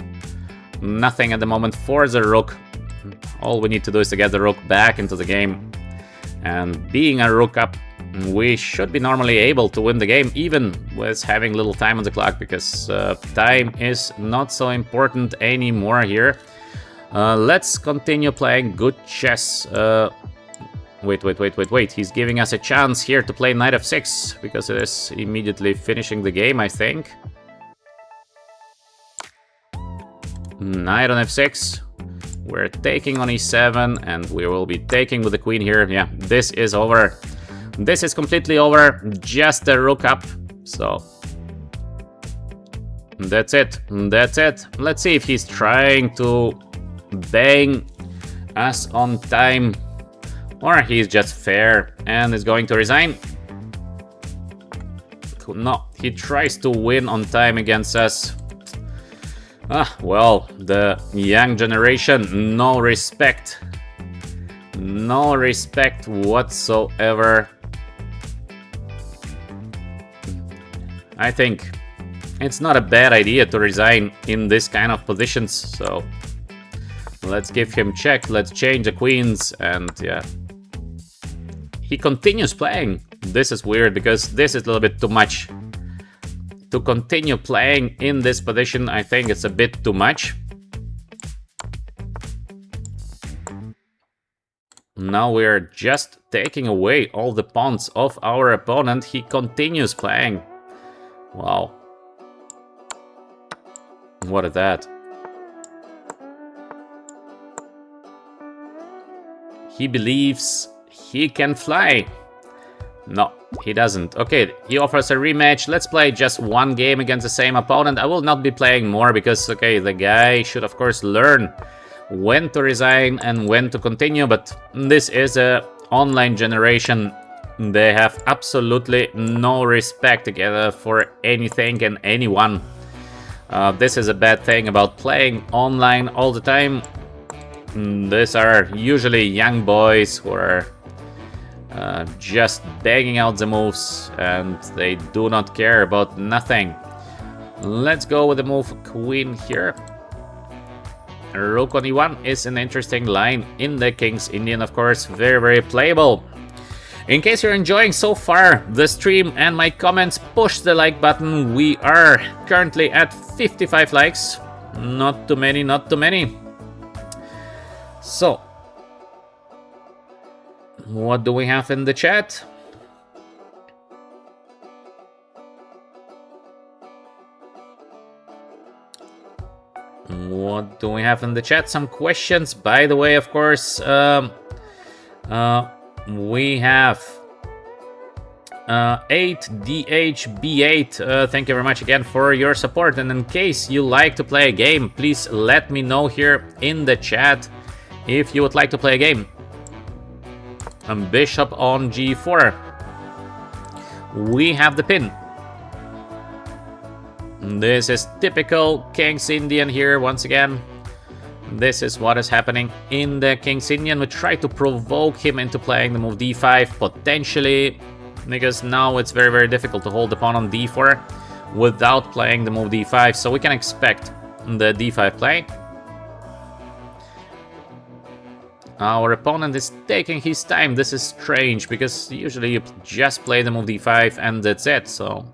nothing at the moment for the rook. All we need to do is to get the rook back into the game, and being a rook up, we should be normally able to win the game, even with having little time on the clock, because time is not so important anymore here. Let's continue playing good chess. Wait. He's giving us a chance here to play knight f6, because it is immediately finishing the game, I think. Knight on f6. We're taking on e7, and we will be taking with the queen here. Yeah, this is over. This is completely over. Just a rook up. So that's it. That's it. Let's see if he's trying to bang us on time, or he's just fair and is going to resign. No, he tries to win on time against us. Well, the young generation, no respect. No respect whatsoever. I think it's not a bad idea to resign in this kind of positions, so let's give him check, let's change the queens, and yeah. He continues playing. This is weird, because this is a little bit too much. To continue playing in this position, I think it's a bit too much. Now we're just taking away all the pawns of our opponent. He continues playing. Wow. What is that? He believes he can fly. No, he doesn't. Okay, he offers a rematch. Let's play just one game against the same opponent. I will not be playing more because, okay, the guy should, of course, learn when to resign and when to continue. But this is a online generation. They have absolutely no respect together for anything and anyone. This is a bad thing about playing online all the time. These are usually young boys who are just banging out the moves, and they do not care about nothing. Let's go with the move queen here. Rook on e1 is an interesting line in the King's Indian, of course, very playable. In case you're enjoying so far the stream and my comments, push the like button. We are currently at 55 likes. Not too many, not too many. So, what do we have in the chat? What do we have in the chat? Some questions. By the way, of course, we have 8DHB8. Thank you very much again for your support. And in case you like to play a game, please let me know here in the chat if you would like to play a game. Bishop on g4. We have the pin. This is typical King's Indian here once again. This is what is happening in the King's Indian. We try to provoke him into playing the move d5 potentially, because now it's very difficult to hold the pawn on d4 without playing the move d5. So we can expect the d5 play. Our opponent is taking his time. This is strange, because usually you just play the move d5 and that's it. So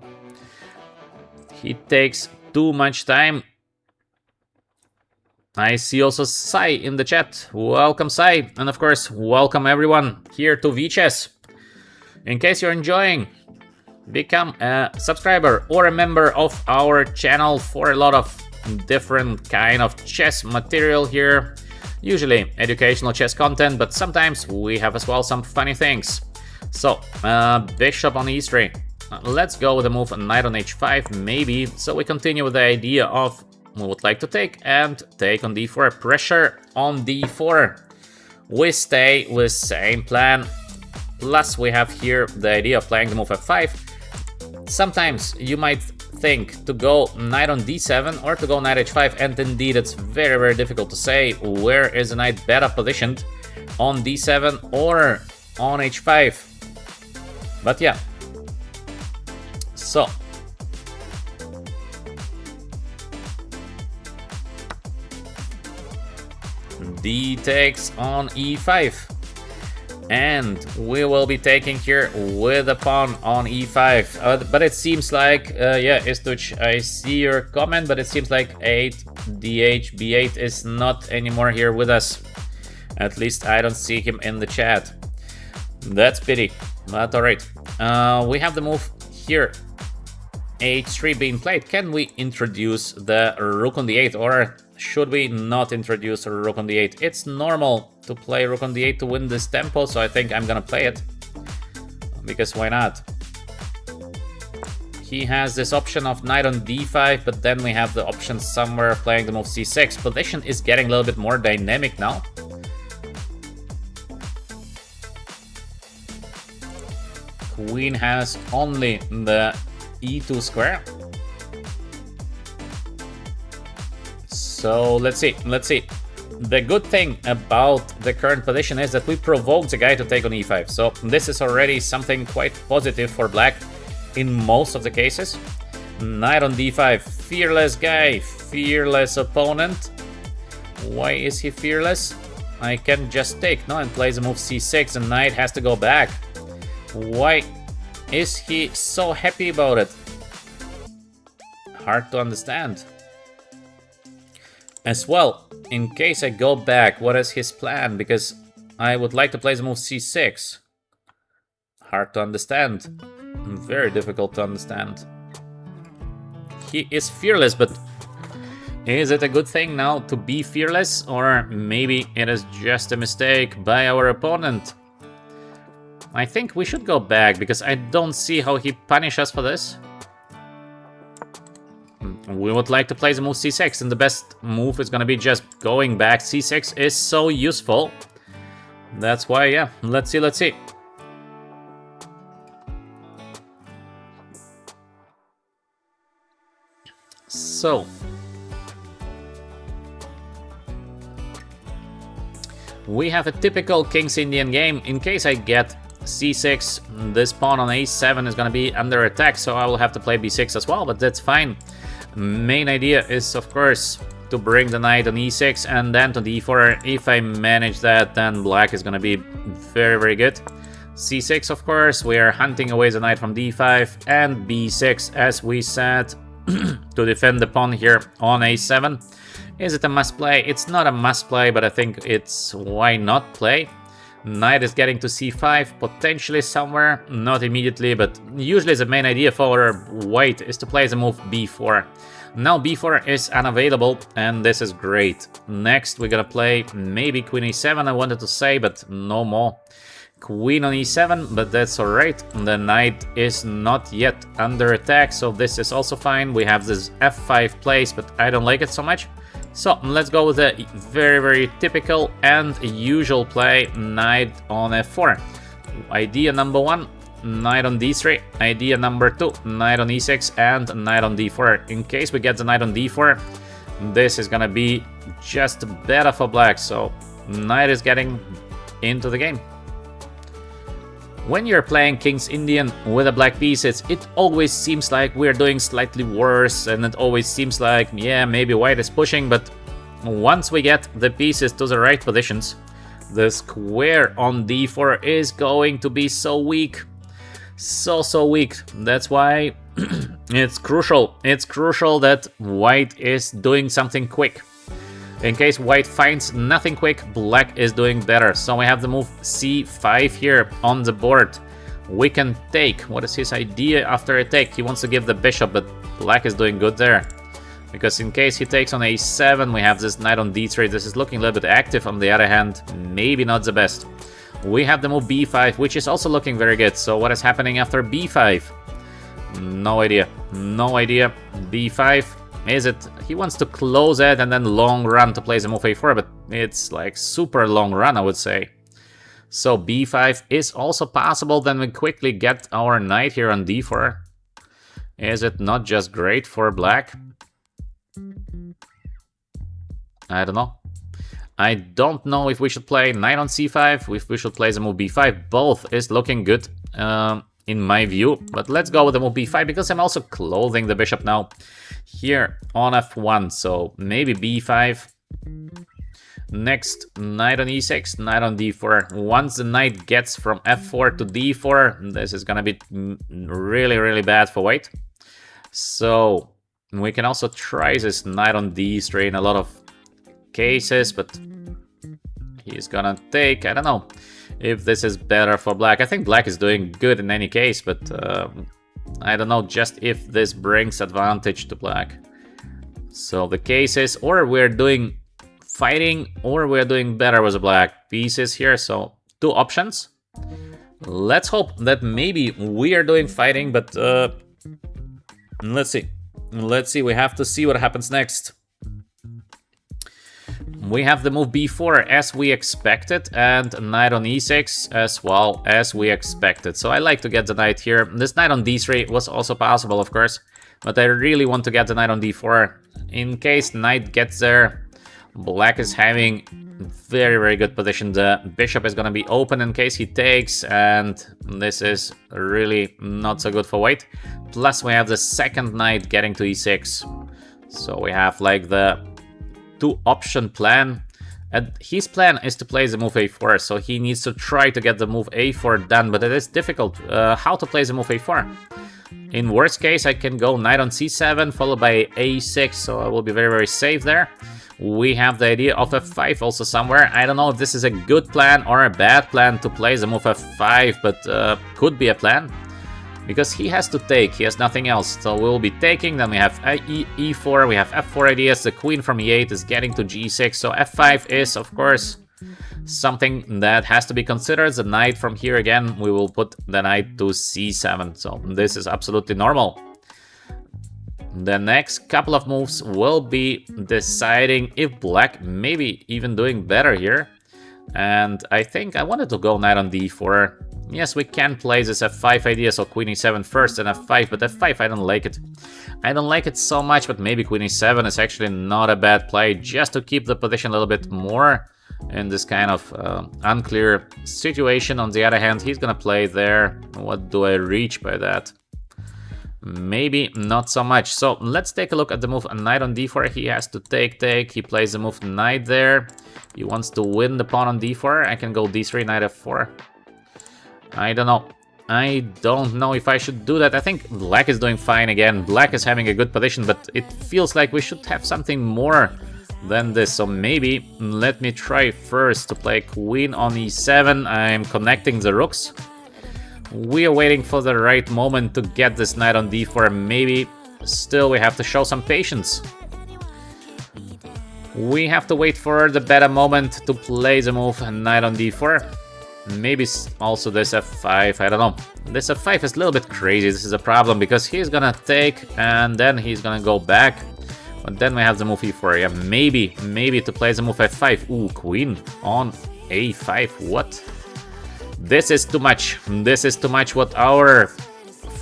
he takes too much time. I see also Sai in the chat. Welcome, Sai. And of course, welcome everyone here to VChess. In case you're enjoying, become a subscriber or a member of our channel for a lot of different kind of chess material here. Usually educational chess content, but sometimes we have as well some funny things. So, bishop on e3. Let's go with the move knight on h5, maybe. So we continue with the idea of we would like to take and take on d4. Pressure on d4. We stay with same plan. Plus we have here the idea of playing the move f5. Sometimes you might think to go knight on d7 or to go knight h5, and indeed it's very difficult to say where is the knight better positioned, on d7 or on h5. But yeah. So d takes on e5, and we will be taking here with a pawn on e5. But it seems like, yeah, Istuch, I see your comment, but it seems like 8DHB8 is not anymore here with us. At least I don't see him in the chat. That's pity, but alright. We have the move here. H3 being played. Can we introduce the rook on the 8, or should we not introduce a rook on the 8? It's normal to play rook on the 8 to win this tempo, so I think I'm gonna play it. Because why not? He has this option of knight on d5, but then we have the option somewhere playing the move c6. Position is getting a little bit more dynamic now. Queen has only the e2 square. So let's see. The good thing about the current position is that we provoked the guy to take on e5. So this is already something quite positive for black in most of the cases. Knight on d5, fearless guy, fearless opponent. Why is he fearless? I can just take, no, and plays the move c6, and knight has to go back. Why is he so happy about it? Hard to understand. As well, in case I go back, what is his plan? Because I would like to play the move c6. Hard to understand. Very difficult to understand. He is fearless, but is it a good thing now to be fearless? Or maybe it is just a mistake by our opponent? I think we should go back, because I don't see how he punishes us for this. We would like to play the move c6, and the best move is gonna be just going back. c6 is so useful. That's why, yeah, let's see. So, we have a typical King's Indian game. In case I get c6, this pawn on a7 is gonna be under attack, so I will have to play b6 as well, but that's fine. Main idea is, of course, to bring the knight on e6 and then to d4. If I manage that, then black is gonna be very, very good. c6, of course, we are hunting away the knight from d5, and b6, as we said, to defend the pawn here on a7. Is it a must play? It's not a must play, but I think it's why not play. Knight is getting to c5, potentially somewhere, not immediately, but usually the main idea for white is to play the move b4. Now b4 is unavailable, and this is great. Next we're gonna play maybe queen e7, I wanted to say, but no more. Queen on e7, but that's alright. The knight is not yet under attack, so this is also fine. We have this f5 place, but I don't like it so much. So let's go with a very, very typical and usual play, knight on f4. Idea number 1, knight on d3. Idea number 2, knight on e6 and knight on d4. In case we get the knight on d4, this is gonna be just better for black, so knight is getting into the game. When you're playing King's Indian with the black pieces, it always seems like we're doing slightly worse, and it always seems like, yeah, maybe white is pushing, but once we get the pieces to the right positions, the square on d4 is going to be so weak. So weak. That's why it's crucial. It's crucial that white is doing something quick. In case white finds nothing quick, black is doing better. So we have the move c5 here on the board. We can take. What is his idea after a take? He wants to give the bishop, but black is doing good there. Because in case he takes on a7, we have this knight on d3. This is looking a little bit active. On the other hand, maybe not the best. We have the move b5, which is also looking very good. So what is happening after b5? No idea. No idea. b5. Is it? He wants to close it and then long run to play the move a4, but it's like super long run, I would say. So b5 is also possible. Then we quickly get our knight here on d4. Is it not just great for black? I don't know. I don't know if we should play knight on c5, if we should play the move b5. Both is looking good in my view, but let's go with the move b5 because I'm also closing the bishop now here on f1, so maybe b5. Next, knight on e6, knight on d4. Once the knight gets from f4 to d4, this is gonna be really, really bad for white. So we can also try this knight on d3 in a lot of cases, but he's gonna take, I don't know. if this is better for black. I think black is doing good in any case, but I don't know just if this brings advantage to black. So the case is, or we're doing fighting, or we're doing better with the black pieces here. So 2 options. Let's hope that maybe we are doing fighting, but let's see. Let's see, we have to see what happens next. We have the move b4 as we expected, and knight on e6 as well as we expected. So I like to get the knight here. This knight on d3 was also possible, of course, but I really want to get the knight on d4. In case knight gets there, black is having very, very good position. The bishop is going to be open in case he takes, and this is really not so good for white. Plus we have the second knight getting to e6. So we have like the 2-option plan. And his plan is to play the move a4, so he needs to try to get the move a4 done, but it is difficult. How to play the move a4? In worst case, I can go knight on c7 followed by a6, so I will be very, very safe there. We have the idea of f5 also somewhere. I don't know if this is a good plan or a bad plan to play the move f5, but could be a plan. Because he has to take, he has nothing else. So we'll be taking, then we have e4, we have f4 ideas, the queen from e8 is getting to g6, so f5 is, of course, something that has to be considered. The knight from here again, we will put the knight to c7, so this is absolutely normal. The next couple of moves will be deciding if black maybe even doing better here. And I think I wanted to go knight on d4. Yes, we can play this f5 idea, so queen e7 first and f5, but f5 I don't like it. I don't like it so much, but maybe queen e7 is actually not a bad play, just to keep the position a little bit more in this kind of unclear situation. On the other hand, he's gonna play there. What do I reach by that? Maybe not so much. So let's take a look at the move knight on d4. He has to take. He plays the move knight there. He wants to win the pawn on d4. I can go d3, knight f4. I don't know. I don't know if I should do that. I think black is doing fine again. Black is having a good position, but it feels like we should have something more than this. So maybe let me try first to play queen on e7. I'm connecting the rooks. We are waiting for the right moment to get this knight on d4. Maybe still we have to show some patience. We have to wait for the better moment to play the move knight on d4. Maybe also this f5, I don't know. This f5 is a little bit crazy. This is a problem because he's gonna take and then he's gonna go back. But then we have the move e4. Yeah, maybe to play the move f5. Ooh, queen on a5. What? This is too much. This is too much what our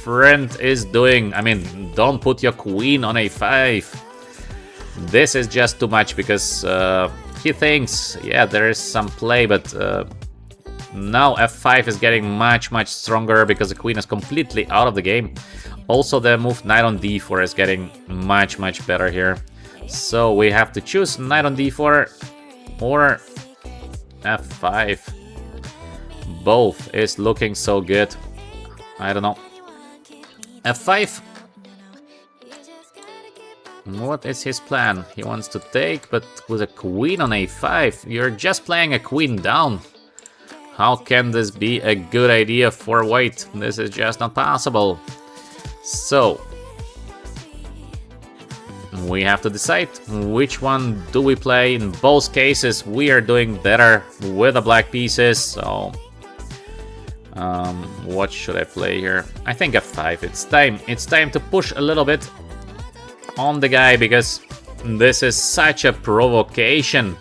friend is doing. I mean, don't put your queen on a5. This is just too much because he thinks, yeah, there is some play, but now f5 is getting much stronger because the queen is completely out of the game. Also, the move knight on d4 is getting much better here. So we have to choose knight on d4 or f5. Both is looking so good. I don't know. f5. What is his plan? He wants to take, but with a queen on a5. You're just playing a queen down. How can this be a good idea for white? This is just not possible. So we have to decide which one do we play. In both cases, we are doing better with the black pieces. So what should I play here? I think f5. It's time to push a little bit on the guy because this is such a provocation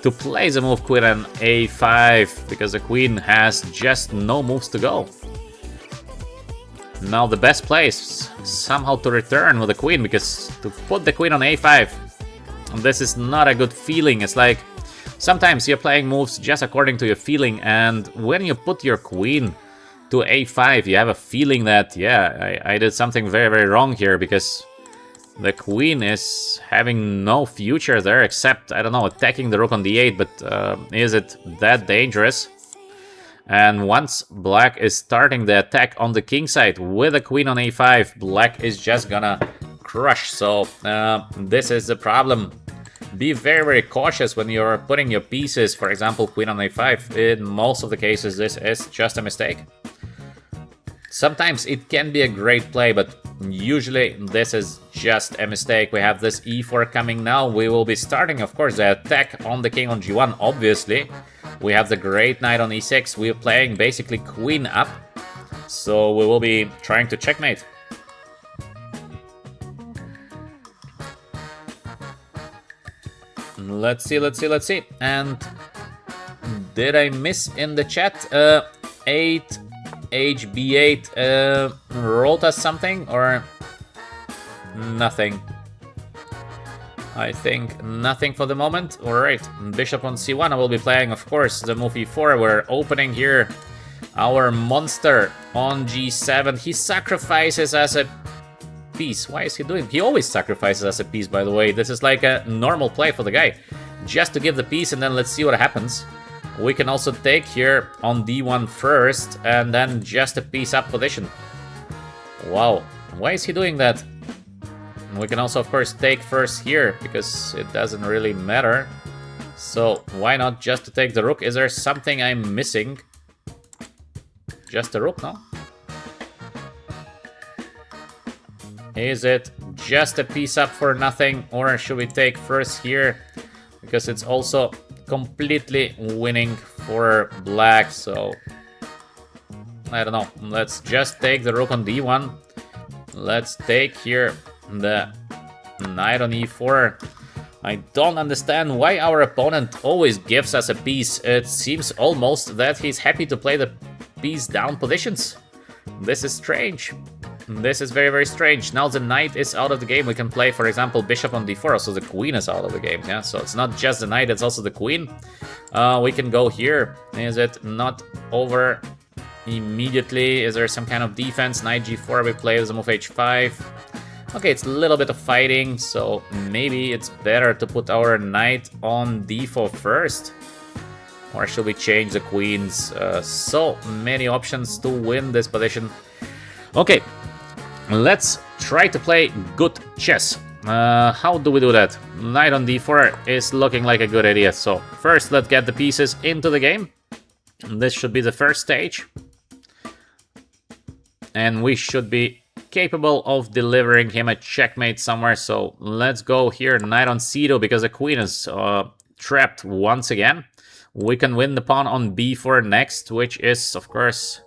to play the move queen on a5 because the queen has just no moves to go. Now the best place somehow to return with the queen, because to put the queen on a5, this is not a good feeling. It's like sometimes you're playing moves just according to your feeling, and when you put your queen to a5, you have a feeling that, yeah, I did something very wrong here because the queen is having no future there except, I don't know, attacking the rook on d8, but is it that dangerous? And once black is starting the attack on the king side with the queen on a5, black is just gonna crush. So this is the problem. be very, very cautious when you're putting your pieces, for example, queen on a5. In most of the cases, this is just a mistake. Sometimes it can be a great play, but usually this is just a mistake. We have this e4 coming now. We will be starting, of course, the attack on the king on g1, obviously. We have the great knight on e6. We're playing basically queen up. So we will be trying to checkmate. Let's see. And did I miss in the chat? 8 HB8 wrote us something or nothing? I think nothing for the moment. Alright, bishop on c1. I will be playing, of course, the move e4. We're opening here our monster on g7. He sacrifices as a piece. Why is he doing? He always sacrifices as a piece, by the way. This is like a normal play for the guy. Just to give the piece and then let's see what happens. We can also take here on d1 first and then just a piece up position. Wow, why is he doing that? We can also, of course, take first here because it doesn't really matter. So why not just to take the rook? Is there something I'm missing? Just a rook, no? Is it just a piece up for nothing? Or should we take first here? Because it's also completely winning for black, so I don't know. Let's just take the rook on d1. Let's take here the knight on e4. I don't understand why our opponent always gives us a piece. It seems almost that he's happy to play the piece down positions. This is strange. This is very, very strange. Now the knight is out of the game. We can play, for example, bishop on d4. So the queen is out of the game. Yeah, so it's not just the knight, it's also the queen. We can go here. Is it not over immediately? Is there some kind of defense? Knight g4, we play the move h5. Okay, it's a little bit of fighting, so maybe it's better to put our knight on d4 first. Or should we change the queens? So many options to win this position. Okay, let's try to play good chess. How do we do that? Knight on d4 is looking like a good idea. So first, let's get the pieces into the game. This should be the first stage. And we should be capable of delivering him a checkmate somewhere. So let's go here, knight on c2, because the queen is trapped once again. We can win the pawn on b4 next, which is, of course,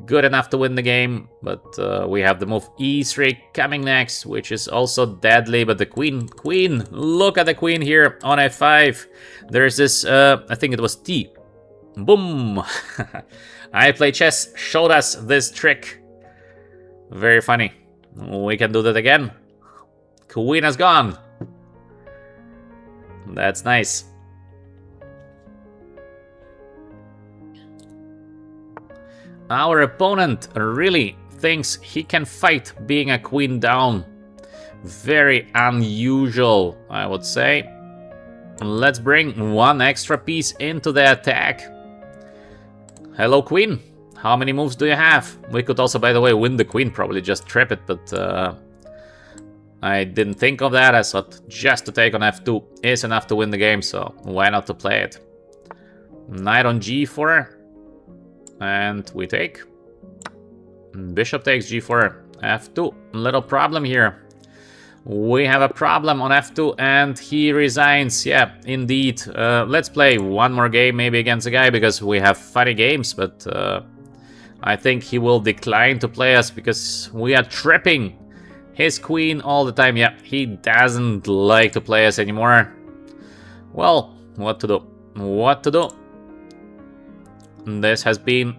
good enough to win the game, but we have the move e3 coming next, which is also deadly. But the queen, look at the queen here on f5. There's this, I think it was t. Boom! I Play Chess showed us this trick. Very funny. We can do that again. Queen has gone. That's nice. Our opponent really thinks he can fight being a queen down. Very unusual, I would say. Let's bring one extra piece into the attack. Hello, queen. How many moves do you have? We could also, by the way, win the queen, probably just trap it, but I didn't think of that. I thought just to take on f2 is enough to win the game, so why not to play it? Knight on g4. And we take. Bishop takes g4, f2. Little problem here. We have a problem on f2 and he resigns. Yeah, indeed. Let's play one more game maybe against the guy because we have funny games, but I think he will decline to play us because we are trapping his queen all the time. Yeah, he doesn't like to play us anymore. Well, what to do? What to do? This has been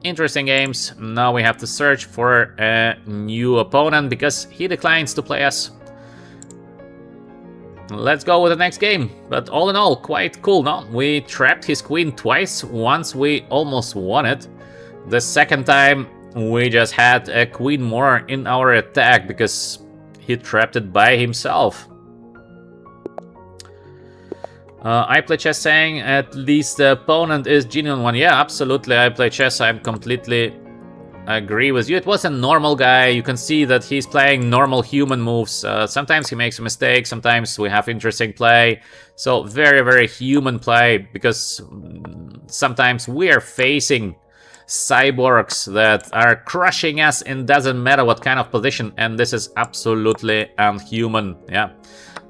interesting games. Now we have to search for a new opponent because he declines to play us. Let's go with the next game. But all in all, quite cool, no? We trapped his queen twice. Once we almost won it. The second time we just had a queen more in our attack because he trapped it by himself. I Play Chess saying at least the opponent is genuine one. Yeah, absolutely. I Play Chess. I'm completely agree with you. It was a normal guy. You can see that he's playing normal human moves. Sometimes he makes a mistake. Sometimes we have interesting play. So very, very human play, because sometimes we are facing cyborgs that are crushing us, and doesn't matter what kind of position. And this is absolutely unhuman. Yeah.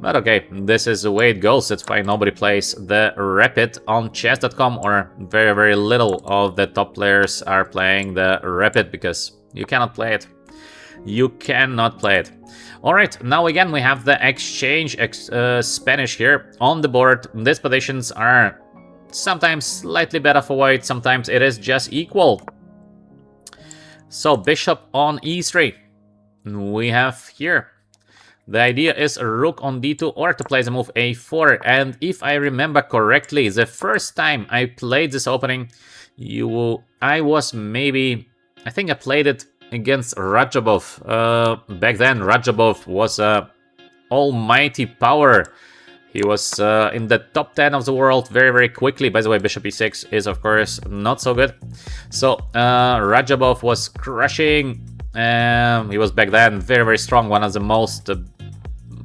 But okay, this is the way it goes. That's why nobody plays the Rapid on chess.com, or very, very little of the top players are playing the Rapid, because you cannot play it. You cannot play it. Alright, now again we have the exchange Spanish here on the board. These positions are sometimes slightly better for white, sometimes it is just equal. So bishop on e3 we have here. The idea is rook on d2 or to play the move a4. And if I remember correctly, the first time I played this opening, I think I played it against Rajabov. Back then, Rajabov was almighty power. He was in the top 10 of the world very, very quickly. By the way, bishop e6 is, of course, not so good. So Rajabov was crushing. He was back then very, very strong. One of the most,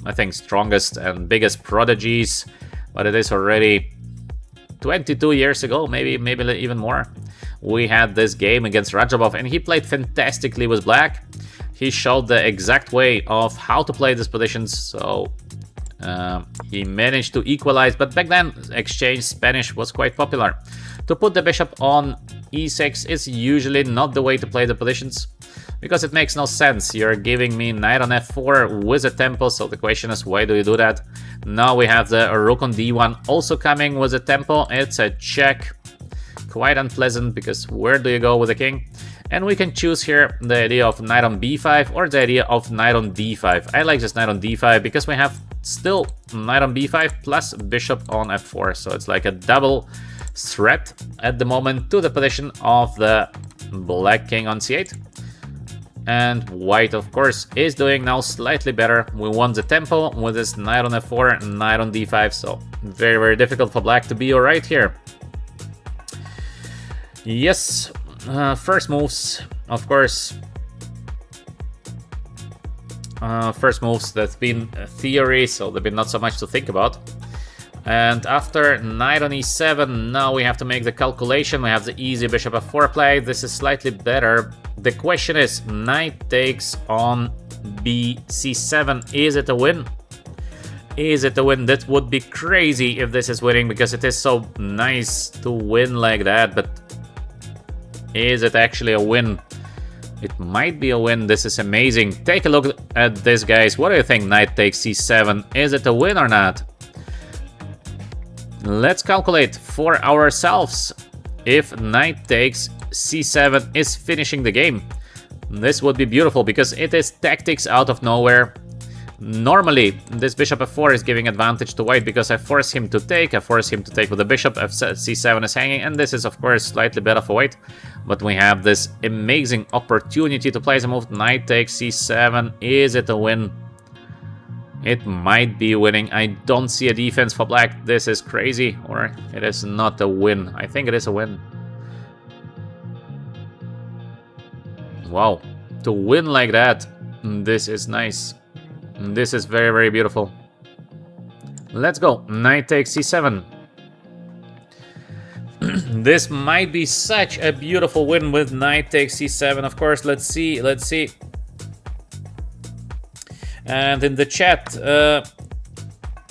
I think, strongest and biggest prodigies. But it is already 22 years ago, maybe even more. We had this game against Rajabov, and he played fantastically with black. He showed the exact way of how to play these positions. So he managed to equalize. But back then, exchange Spanish was quite popular. To put the bishop on e6 is usually not the way to play the positions, because it makes no sense. You're giving me knight on f4 with a tempo, so the question is, why do you do that? Now we have the rook on d1 also coming with a tempo. It's a check. Quite unpleasant, because where do you go with the king? And we can choose here the idea of knight on b5 or the idea of knight on d5. I like this knight on d5 because we have still knight on b5 plus bishop on f4. So it's like a double threat at the moment to the position of the black king on c8. And white, of course, is doing now slightly better. We won the tempo with this knight on f4 and knight on d5. So very, very difficult for black to be alright here. Yes, first moves, of course. First moves, that's been theory, so there's been not so much to think about. And after knight on e7, now we have to make the calculation. We have the easy bishop f4 play. This is slightly better. The question is, knight takes on b c7. Is it a win? Is it a win? That would be crazy if this is winning, because it is so nice to win like that. But is it actually a win? It might be a win. This is amazing. Take a look at this, guys. What do you think? Knight takes c7. Is it a win or not? Let's calculate for ourselves. If knight takes c7 is finishing the game, this would be beautiful, because it is tactics out of nowhere. Normally, this bishop f4 is giving advantage to white, because I force him to take with the bishop, c7 is hanging, and this is, of course, slightly better for white. But we have this amazing opportunity to play the move knight takes c7. Is it a win? It might be winning. I don't see a defense for black. This is crazy. Or it is not a win. I think it is a win. Wow. To win like that, this is nice. This is very, very beautiful. Let's go. Knight takes c7. This might be such a beautiful win with knight takes c7. Of course, let's see. Let's see. And in the chat,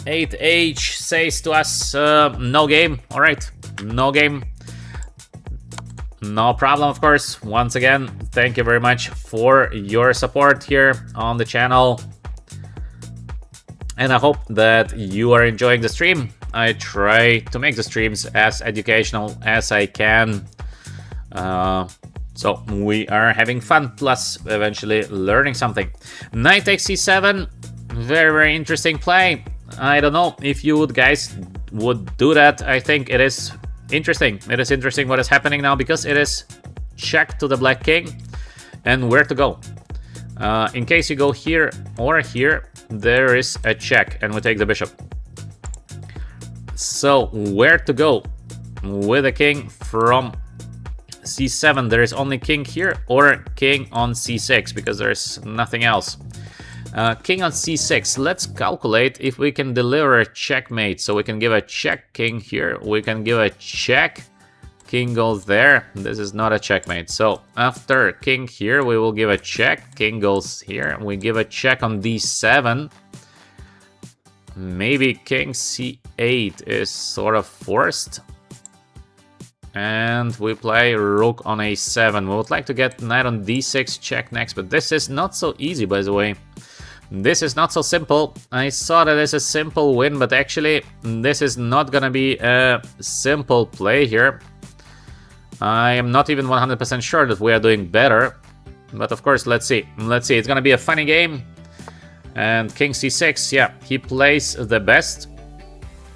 8H says to us, no game. All right, no game. No problem, of course. Once again, thank you very much for your support here on the channel. And I hope that you are enjoying the stream. I try to make the streams as educational as I can. So we are having fun, plus eventually learning something. Knight takes c7, very, very interesting play. I don't know if you guys would do that. I think it is interesting. It is interesting what is happening now, because it is check to the black king and where to go. In case you go here or here, there is a check and we take the bishop. So where to go with the king from c7, there is only king here, or king on c6, because there's nothing else. King on c6. Let's calculate if we can deliver a checkmate. So we can give a check king here. We can give a check. King goes there. This is not a checkmate. So after king here, we will give a check. King goes here. We give a check on d7. Maybe king c8 is sort of forced. And we play rook on a7. We would like to get knight on d6 check next, but this is not so easy, by the way. This is not so simple. I saw that it's a simple win, but actually this is not gonna be a simple play here. I am not even 100% sure that we are doing better. But of course, let's see. Let's see. It's gonna be a funny game. And king c6, yeah, he plays the best.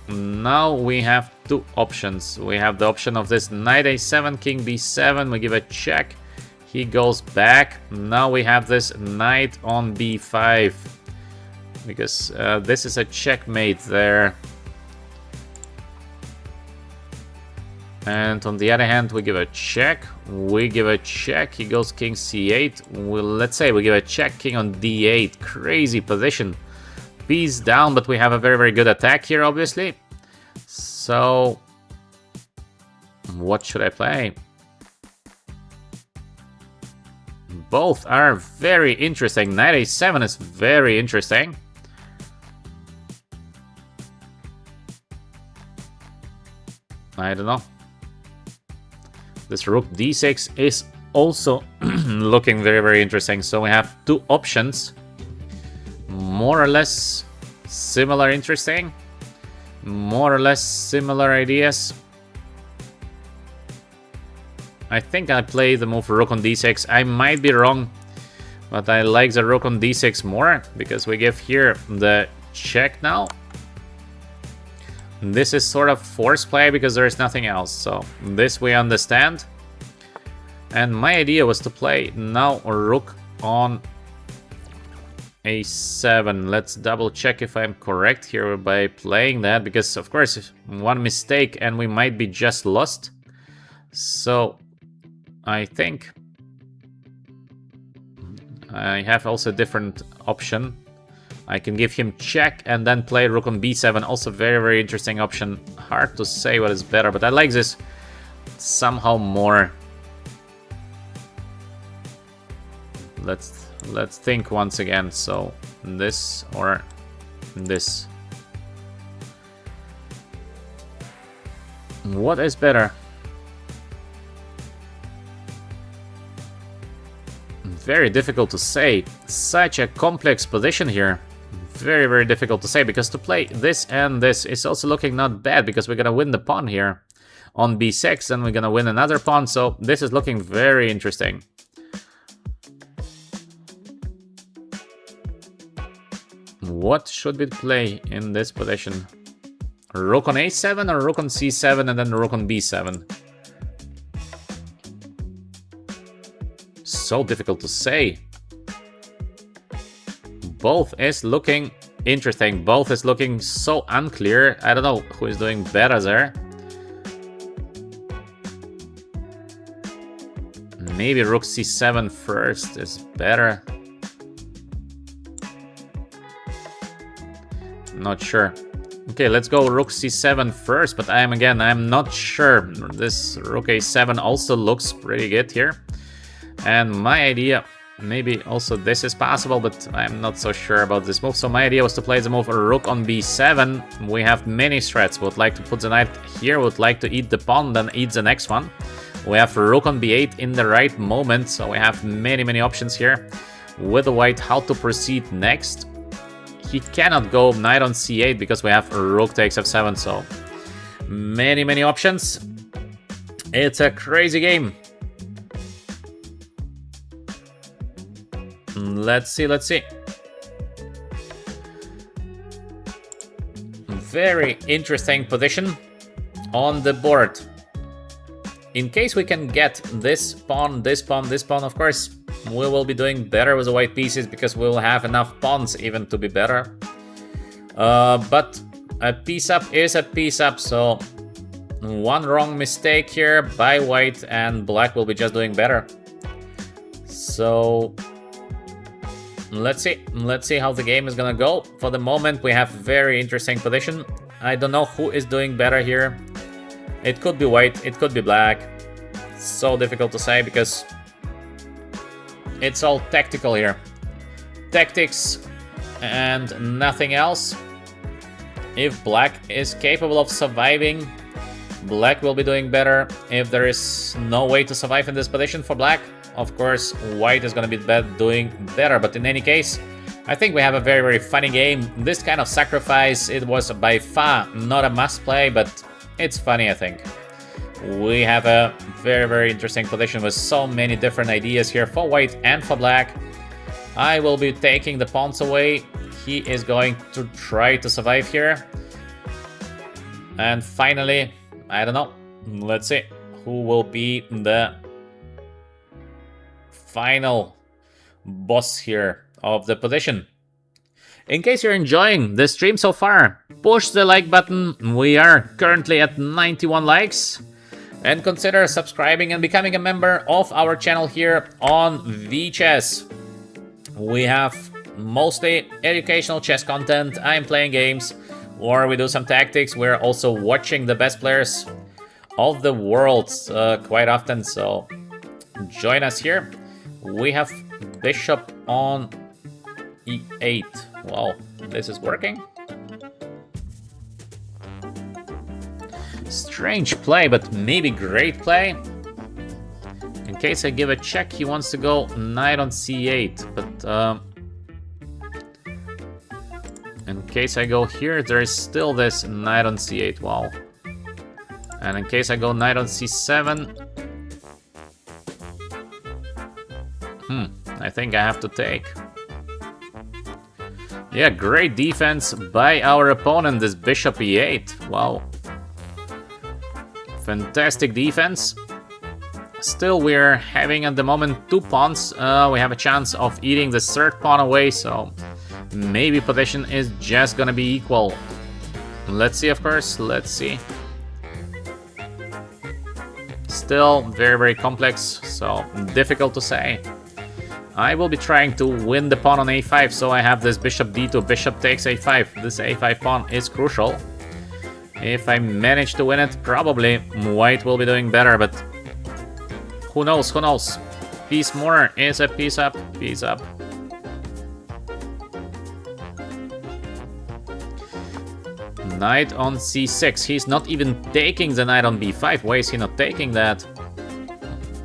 Now we have two options. We have the option of this knight a7, king b7. We give a check. He goes back. Now we have this knight on b5. Because this is a checkmate there. And on the other hand, we give a check. We give a check. He goes king c8. Let's say we give a check, king on d8. Crazy position. Piece down, but we have a very, very good attack here, obviously. So, what should I play? Both are very interesting. Knight a7 is very interesting. I don't know. This rook d6 is also looking very, very interesting. So we have two options. More or less similar interesting. More or less similar ideas. I think I play the move rook on d6. I might be wrong, but I like the rook on d6 more because we give here the check now. This is sort of forced play because there is nothing else. So this we understand. And my idea was to play now rook on a7. Let's double check if I'm correct here by playing that, because of course one mistake and we might be just lost. So I think I have also a different option. I can give him check and then play rook on b7. Also very, very interesting option. Hard to say what is better, but I like this somehow more. Let's think once again. So this or this. What is better? Very difficult to say. Such a complex position here. Very, very difficult to say, because to play this and this is also looking not bad, because we're gonna win the pawn here on b6 and we're gonna win another pawn. So this is looking very interesting. What should we play in this position? Rook on a7 or rook on c7 and then rook on b7? So difficult to say. Both is looking interesting. Both is looking so unclear. I don't know who is doing better there. Maybe rook c7 first is better. Not sure. Okay, let's go rook c7 first, but I'm not sure. This rook a7 also looks pretty good here. And my idea, maybe also this is possible, but I'm not so sure about this move. So my idea was to play the move rook on b7. We have many threats. Would like to put the knight here, would like to eat the pawn, then eat the next one. We have rook on b8 in the right moment, so we have many, many options here. With the white, how to proceed next. He cannot go knight on c8 because we have rook takes f7, so many, many options. It's a crazy game. Let's see, let's see. Very interesting position on the board. In case we can get this pawn, this pawn, this pawn, of course, we will be doing better with the white pieces because we will have enough pawns even to be better. But a piece up is a piece up, so One wrong mistake here by white and black will be just doing better. So let's see how the game is gonna go. For the moment we have very interesting position. I don't know who is doing better here. It could be white, it could be black. So difficult to say because it's all tactical here. Tactics and nothing else. If black is capable of surviving, black will be doing better. If there is no way to survive in this position for black, of course white is going to be doing better. But in any case, I think we have a very, very funny game. This kind of sacrifice, it was by far not a must play, but it's funny, I think. We have a very, very interesting position with so many different ideas here for white and for black. I will be taking the pawns away. He is going to try to survive here. And finally, I don't know. Let's see who will be the final boss here of the position. In case you're enjoying the stream so far, push the like button. We are currently at 91 likes. And consider subscribing and becoming a member of our channel here on VChess. We have mostly educational chess content. I'm playing games, or we do some tactics. We're also watching the best players of the world quite often, so join us here. We have bishop on e8. Wow, this is working. Strange play, but maybe great play. In case I give a check, he wants to go knight on c8, but in case I go here, there is still this knight on c8, wow. And in case I go knight on c7, I think I have to take. Yeah, great defense by our opponent, this bishop e8, wow. Fantastic defense. Still, we're having at the moment 2 pawns. We have a chance of eating the 3rd pawn away, so maybe position is just gonna be equal. Let's see, of course, let's see. Still very, very complex, so difficult to say. I will be trying to win the pawn on a5, so I have this bishop d2, bishop takes a5. This a5 pawn is crucial. If I manage to win it, probably white will be doing better, but who knows, who knows. Piece more is a piece up, piece up. Knight on c6. He's not even taking the knight on b5. Why is he not taking that?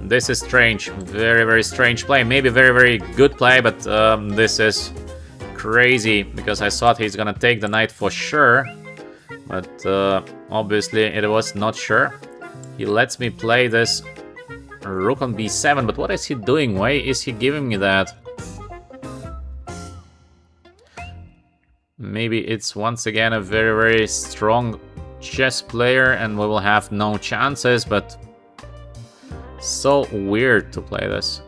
This is strange. Very, very strange play. Maybe very, very good play, but this is crazy because I thought he's gonna take the knight for sure. But obviously it was not sure. He lets me play this rook on b7, but what is he doing? Why is he giving me that? Maybe it's once again a very, very strong chess player and we will have no chances, but so weird to play this.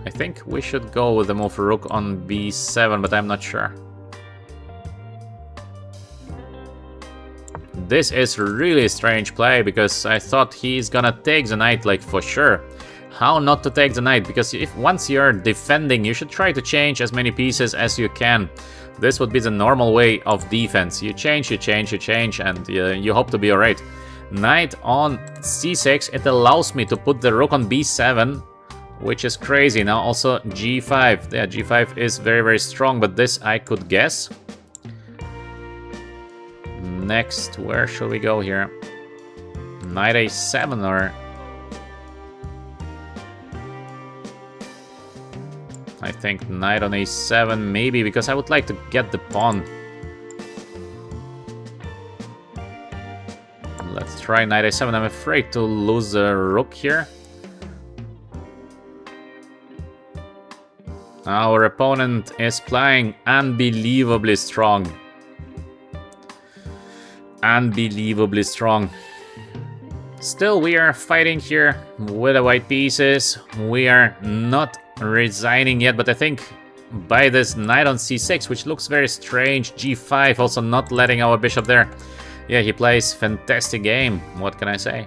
I think we should go with the move rook on b7, but I'm not sure. This is really a strange play because I thought he's gonna take the knight like for sure. How not to take the knight? Because if once you're defending, you should try to change as many pieces as you can. This would be the normal way of defense. You change, you change, you change, and you hope to be alright. Knight on c6, it allows me to put the rook on b7, which is crazy. Now also g5. Yeah, g5 is very, very strong, but this I could guess. Next, where should we go here? Knight a7 or... I think knight on a7 maybe, because I would like to get the pawn. Let's try knight a7. I'm afraid to lose the rook here. Our opponent is playing unbelievably strong. Unbelievably strong. Still, we are fighting here with the white pieces. We are not resigning yet, but I think by this knight on c6, which looks very strange, g5 also not letting our bishop there. Yeah, he plays fantastic game. What can I say?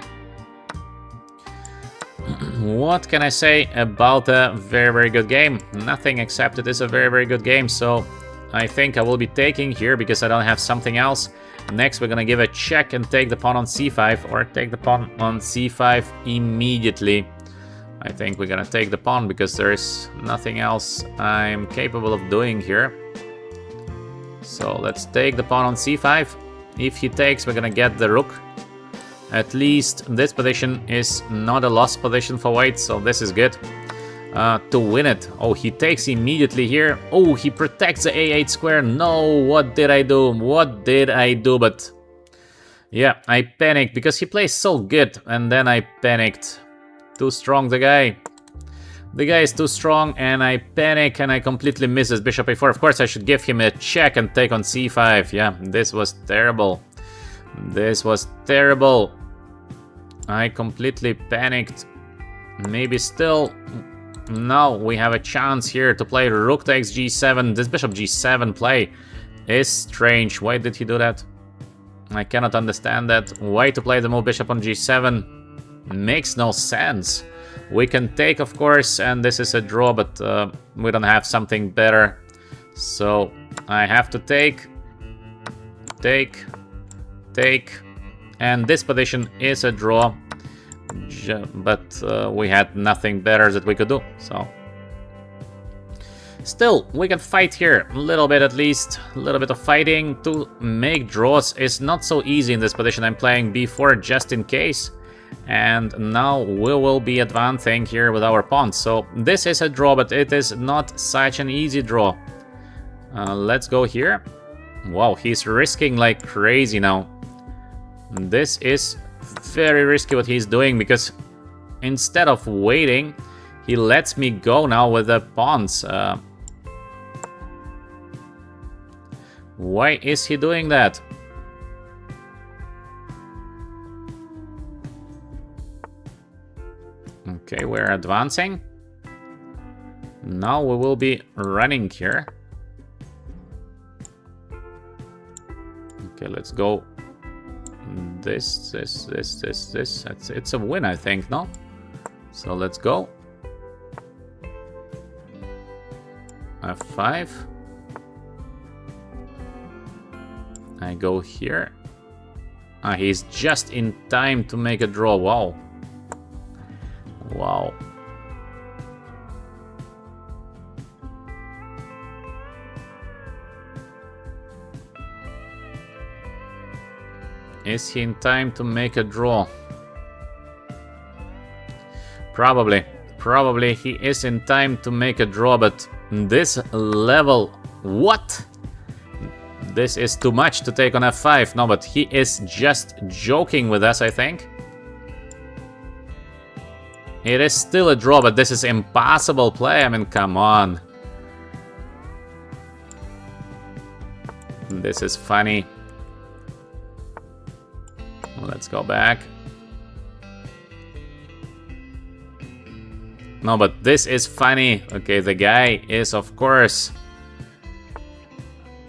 What can I say about a very, very good game? Nothing, except it is a very, very good game. So I think I will be taking here because I don't have something else. Next, we're gonna give a check and take the pawn on c5, or take the pawn on c5 immediately. I think we're gonna take the pawn because there is nothing else I'm capable of doing here. So let's take the pawn on c5. If he takes, we're gonna get the rook. At least this position is not a lost position for white, so this is good. To win it. Oh, he takes immediately here. Oh, he protects the a8 square. No, what did I do? What did I do? But yeah, I panicked because he plays so good, and then I panicked. Too strong, the guy. The guy is too strong, and I panic, and I completely miss his bishop a4. Of course, I should give him a check and take on c5. Yeah, this was terrible. This was terrible. I completely panicked. Maybe still... Now we have a chance here to play rook takes g7. This bishop g7 play is strange. Why did he do that? I cannot understand that. Why to play the move bishop on g7? Makes no sense. We can take, of course, and this is a draw, but we don't have something better. So I have to take, and this position is a draw. But we had nothing better that we could do, so... Still, we can fight here, a little bit at least. A little bit of fighting. To make draws is not so easy in this position. I'm playing b4 just in case. And now we will be advancing here with our pawns. So this is a draw, but it is not such an easy draw. Let's go here. Wow, he's risking like crazy now. This is very risky what he's doing, because instead of waiting, he lets me go now with the pawns. Why is he doing that? Okay, we're advancing. Now we will be running here. Okay, let's go. This. It's a win, I think, no? So let's go. F5. I go here. He's just in time to make a draw. Wow. Wow. Is he in time to make a draw? Probably. Probably he is in time to make a draw, but this level... What? This is too much to take on f5. No, but he is just joking with us, I think. It is still a draw, but this is impossible play. I mean, come on. This is funny. Let's go back. No, but this is funny. Okay, the guy is, of course,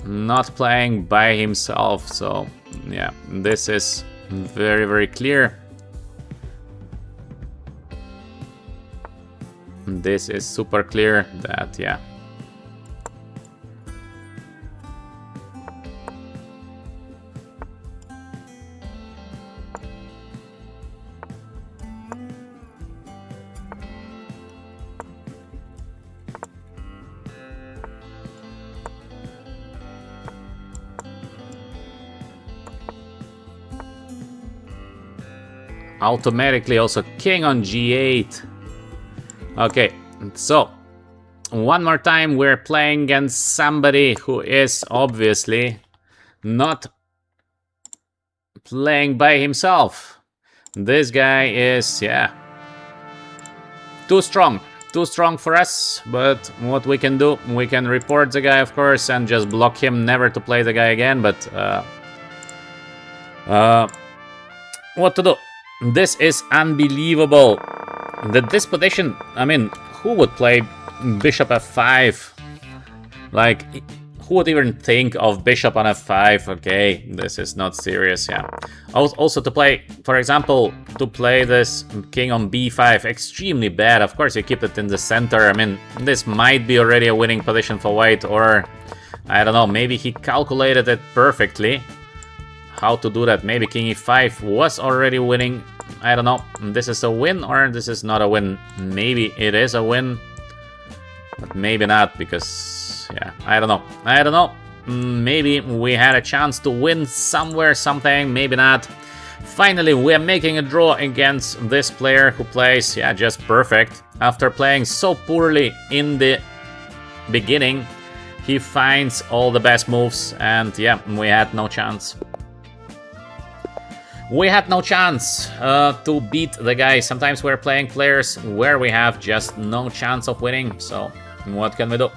not playing by himself. So, yeah, this is very, very clear. This is super clear that, yeah. Automatically also king on g8. Okay, so one more time we're playing against somebody who is obviously not playing by himself. This guy is, yeah, too strong for us. But what we can do, we can report the guy, of course, and just block him, never to play the guy again. But what to do? This is unbelievable that this position, I mean, who would play bishop f5? Like, Who would even think of bishop on f5? Okay, this is not serious, yeah. Also to play, for example, to play this king on b5, extremely bad. Of course, you keep it in the center. I mean, this might be already a winning position for white, or I don't know, maybe he calculated it perfectly. How to do that? Maybe king e5 was already winning. I don't know. This is a win or this is not a win? Maybe it is a win, but maybe not, because, yeah, I don't know. I don't know. Maybe we had a chance to win somewhere, something, maybe not. Finally, we are making a draw against this player who plays, yeah, just perfect. After playing so poorly in the beginning, he finds all the best moves, and yeah, we had no chance. We had no chance to beat the guy. Sometimes we're playing players where we have just no chance of winning, so what can we do?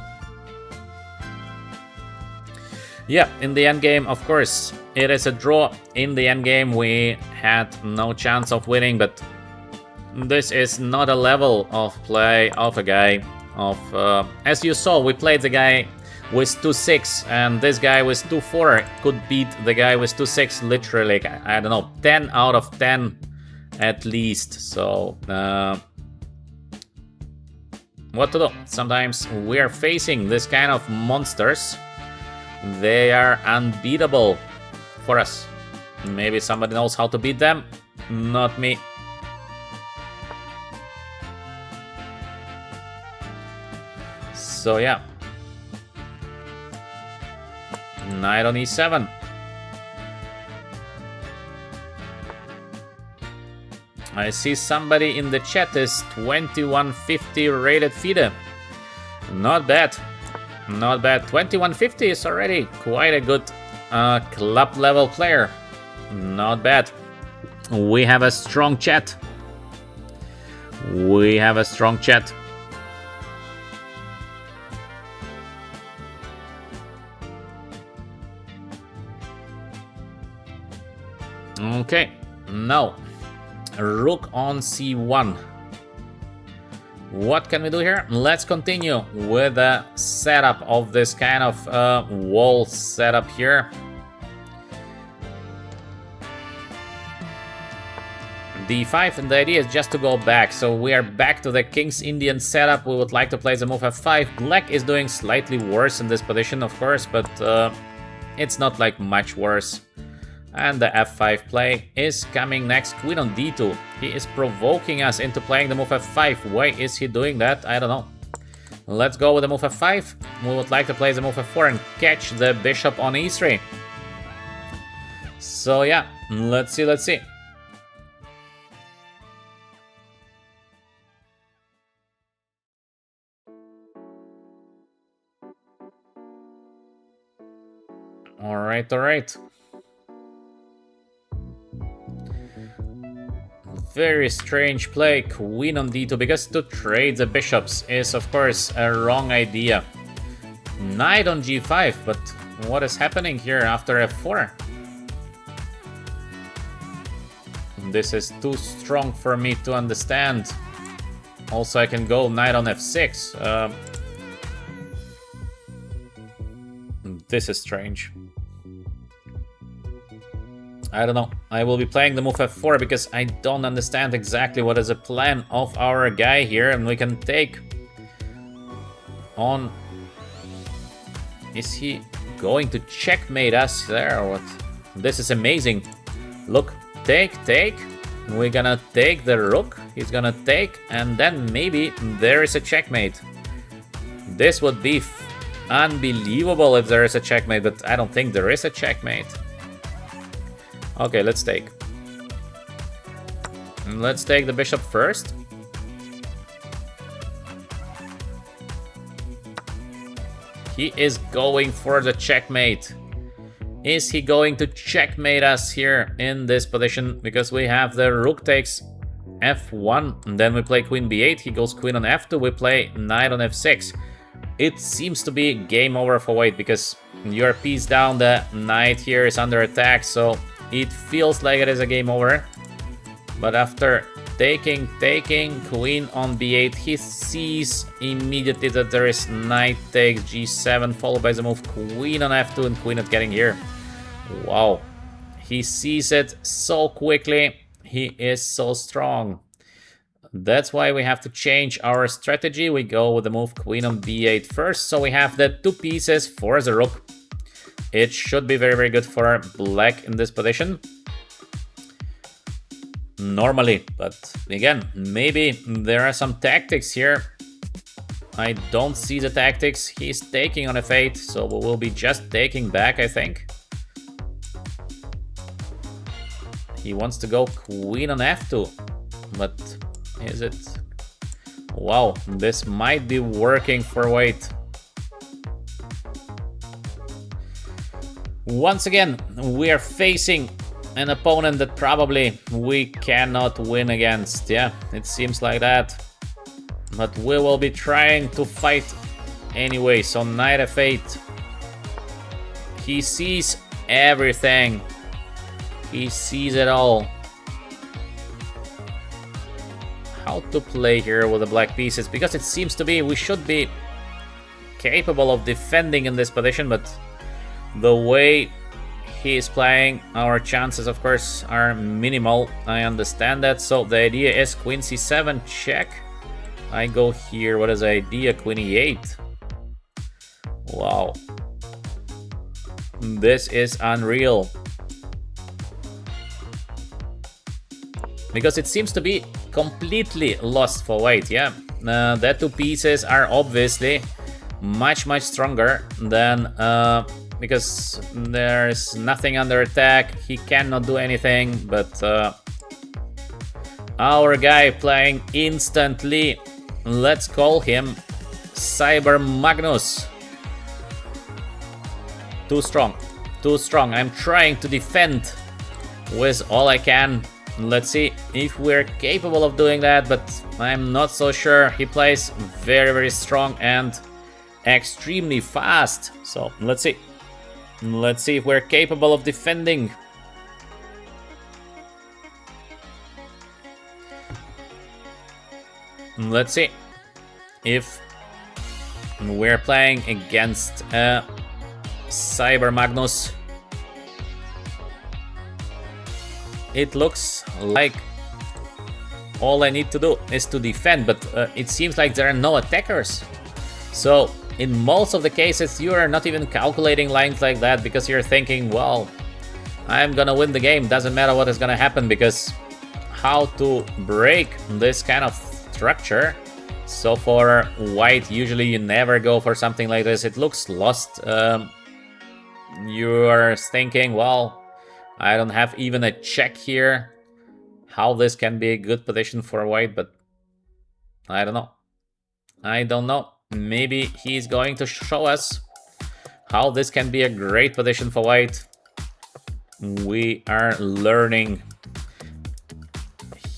Yeah, in the endgame, of course, it is a draw. In the endgame, we had no chance of winning, but this is not a level of play of a guy of... as you saw, we played the guy with 2-6, and this guy with 2-4 could beat the guy with 2-6 literally, I don't know, 10 out of 10 at least. So, what to do? Sometimes we are facing this kind of monsters. They are unbeatable for us. Maybe somebody knows how to beat them. Not me. So yeah. Knight on e7. I see somebody in the chat is 2150 rated FIDE. Not bad. Not bad. 2150 is already quite a good club level player. Not bad. We have a strong chat. We have a strong chat. Okay, now rook on c1. What can we do here? Let's continue with the setup of this kind of wall setup here. d5, and the idea is just to go back. So we are back to the King's Indian setup. We would like to play the move f5. Black is doing slightly worse in this position, of course, but it's not like much worse. And the f5 play is coming next. Queen on d2. He is provoking us into playing the move f5. Why is he doing that? I don't know. Let's go with the move f5. We would like to play the move f4 and catch the bishop on e3. So yeah, let's see, let's see. Alright, alright. Very strange play, queen on d2, because to trade the bishops is of course a wrong idea. Knight on g5, but what is happening here after f4? This is too strong for me to understand. Also, I can go knight on f6. This is strange. I don't know. I will be playing the move f4 because I don't understand exactly what is the plan of our guy here, and we can take on... Is he going to checkmate us there or what? This is amazing. Look, take. We're gonna take the rook. He's gonna take, and then maybe there is a checkmate. This would be unbelievable if there is a checkmate, but I don't think there is a checkmate. Okay, let's take. Let's take the bishop first. He is going for the checkmate. Is he going to checkmate us here in this position? Because we have the rook takes f1, and then we play queen b8. He goes queen on f2. We play knight on f6. It seems to be game over for white because your piece down, the knight here is under attack, so it feels like it is a game over. But after taking queen on b8, he sees immediately that there is knight takes g7, followed by the move queen on f2 and queen not getting here. Wow. He sees it so quickly. He is so strong. That's why we have to change our strategy. We go with the move queen on b8 first, so we have the 2 pieces for the rook. It should be very, very good for black in this position. Normally, but again, maybe there are some tactics here. I don't see the tactics. He's taking on f8, so we will be just taking back, I think. He wants to go queen on f2, but is it? Wow, this might be working for white. Once again, we are facing an opponent that probably we cannot win against. Yeah, it seems like that. But we will be trying to fight anyway. So knight f8. He sees everything. He sees it all. How to play here with the black pieces, because it seems to be we should be capable of defending in this position, but the way he is playing, our chances of course are minimal. I understand that. So the idea is queen c7 check. I go here. What is the idea? Queen e8. Wow, this is unreal. Because it seems to be completely lost for white, yeah. The 2 pieces are obviously much stronger than... because there's nothing under attack, he cannot do anything, but our guy playing instantly, let's call him Cyber Magnus. Too strong, I'm trying to defend with all I can. Let's see if we're capable of doing that, but I'm not so sure. He plays very strong and extremely fast, so let's see. Let's see if we're capable of defending. Let's see if we're playing against Cyber Magnus. It looks like all I need to do is to defend, but it seems like there are no attackers. So in most of the cases, you are not even calculating lines like that, because you're thinking, well, I'm gonna win the game, doesn't matter what is gonna happen, because how to break this kind of structure. So for white, usually you never go for something like this. It looks lost. You are thinking, well, I don't have even a check here. How this can be a good position for white, but I don't know. I don't know. Maybe he's going to show us how this can be a great position for white. We are learning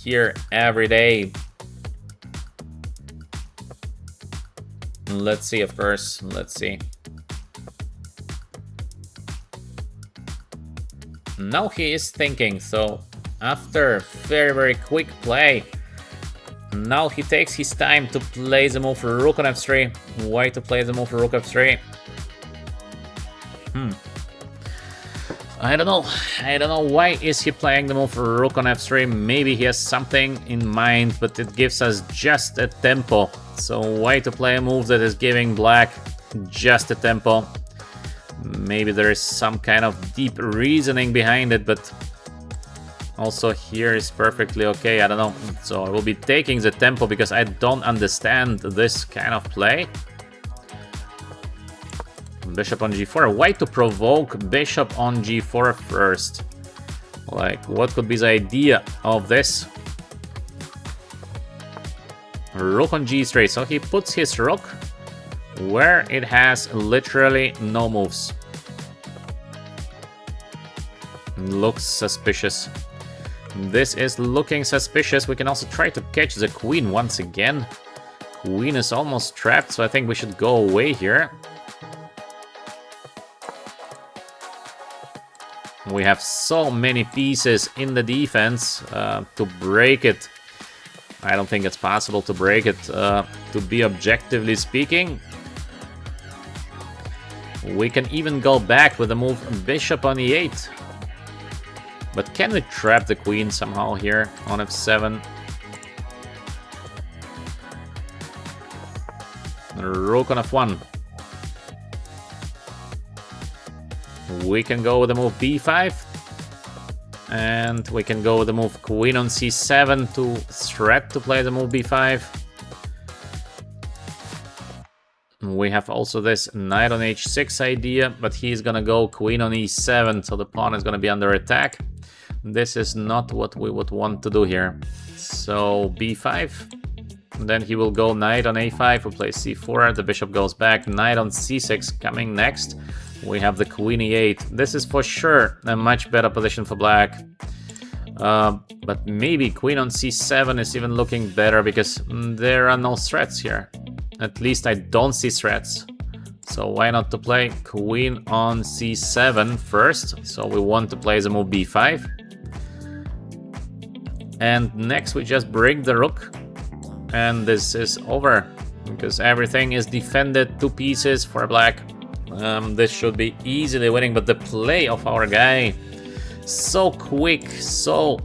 here every day. Let's see, of course. Let's see. Now he is thinking, so after very quick play, now he takes his time to play the move rook on f3. Why to play the move rook f3? I don't know why is he playing the move rook on f3. Maybe he has something in mind, but it gives us just a tempo. So why to play a move that is giving black just a tempo? Maybe there is some kind of deep reasoning behind it, but also here is perfectly okay. I don't know. So I will be taking the tempo because I don't understand this kind of play. Bishop on g4. Why to provoke bishop on g4 first? Like, what could be the idea of this? Rook on g3. So he puts his rook where it has literally no moves. Looks suspicious. This is looking suspicious. We can also try to catch the queen once again. Queen is almost trapped, so I think we should go away here. We have so many pieces in the defense to break it. I don't think it's possible to break it, to be objectively speaking. We can even go back with the move bishop on e8. But can we trap the queen somehow here on f7? Rook on f1. We can go with the move b5. And we can go with the move queen on c7 to threat to play the move b5. We have also this knight on h6 idea, but he's gonna go queen on e7, so the pawn is gonna be under attack. This is not what we would want to do here. So b5, and then he will go knight on a5, we play c4, the bishop goes back, knight on c6 coming next. We have the queen e8. This is for sure a much better position for black. But maybe queen on c7 is even looking better because there are no threats here. At least I don't see threats. So why not to play queen on c7 first? So we want to play the move b5. And next we just break the rook. And this is over. Because everything is defended, 2 pieces for black. This should be easily winning, but the play of our guy, so quick, so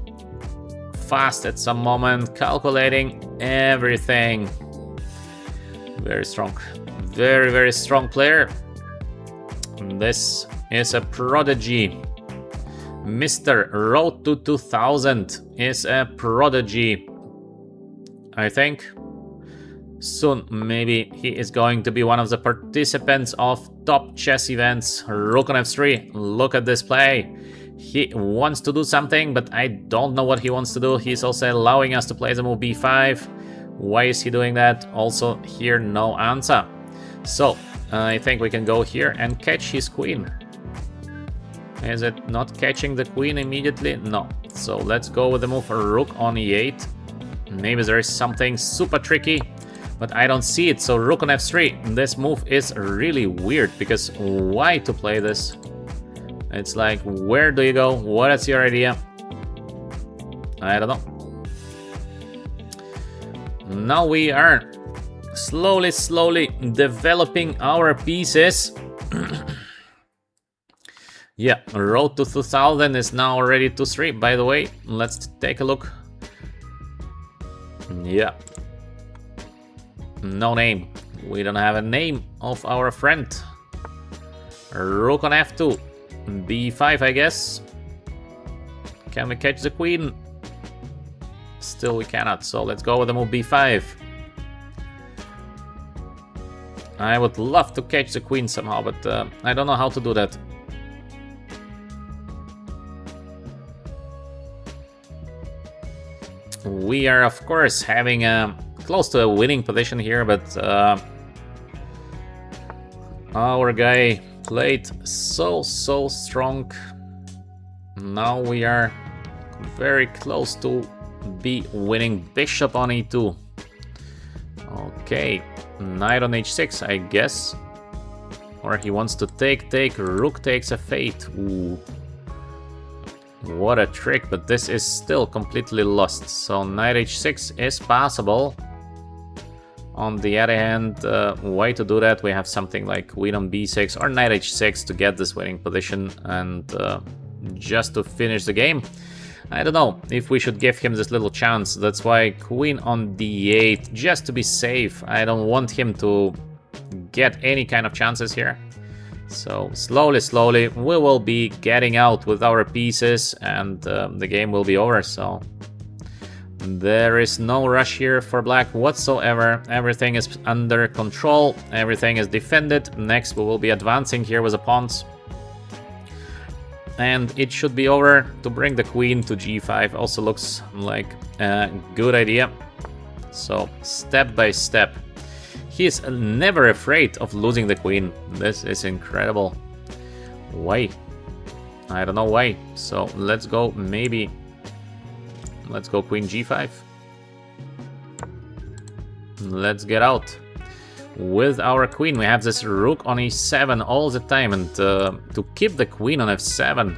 fast at some moment, calculating everything. Very strong, very, very strong player. This is a prodigy. Mr. Road to 2000 is a prodigy. I think soon maybe he is going to be one of the participants of top chess events. Rook on f3, look at this play. He wants to do something, but I don't know what he wants to do. He's also allowing us to play the move b5. Why is he doing that? Also here, no answer. So I think we can go here and catch his queen. Is it not catching the queen immediately? No. So let's go with the move rook on e8. Maybe there is something super tricky, but I don't see it. So rook on f3. This move is really weird because why to play this? It's like, where do you go? What is your idea? I don't know. Now we are slowly developing our pieces. Yeah, road to 2000 is now already 2-3. By the way, let's take a look. Yeah. No name. We don't have a name of our friend. Rook on f2. b5, I guess. Can we catch the queen? Still we cannot, so let's go with the move b5. I would love to catch the queen somehow, but I don't know how to do that. We are, of course, having close to a winning position here, but our guy played so strong. Now we are very close to be winning. Bishop on e2. Okay, knight on h6, I guess. Or he wants to take, rook takes f8. Ooh. What a trick, but this is still completely lost. So knight h6 is possible. On the other hand, why to do that? We have something like queen on b6 or knight h6 to get this winning position and just to finish the game. I don't know if we should give him this little chance. That's why queen on d8, just to be safe. I don't want him to get any kind of chances here. So slowly we will be getting out with our pieces and the game will be over. So there is no rush here for black whatsoever. Everything is under control. Everything is defended. Next we will be advancing here with the pawns. And it should be over. To bring the queen to g5 also looks like a good idea. So step by step. He is never afraid of losing the queen. This is incredible. Why? I don't know why. So let's go, maybe. Let's go queen g5. Let's get out. With our queen, we have this rook on e7 all the time. And to keep the queen on f7,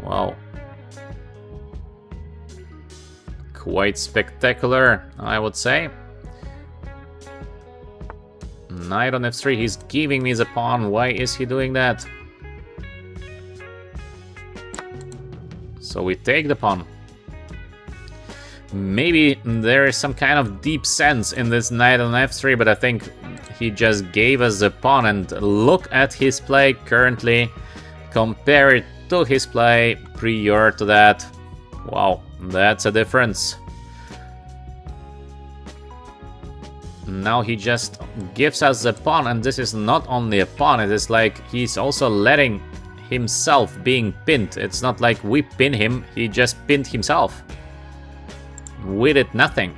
Wow. Quite spectacular, I would say. Knight on f3, he's giving me the pawn. Why is he doing that? So we take the pawn. Maybe there is some kind of deep sense in this knight on f3, but I think he just gave us the pawn. And look at his play currently. Compare it to his play prior to that. Wow, that's a difference. Now he just gives us the pawn, and this is not only a pawn, it is like he's also letting himself being pinned. It's not like we pin him, he just pinned himself. We did nothing.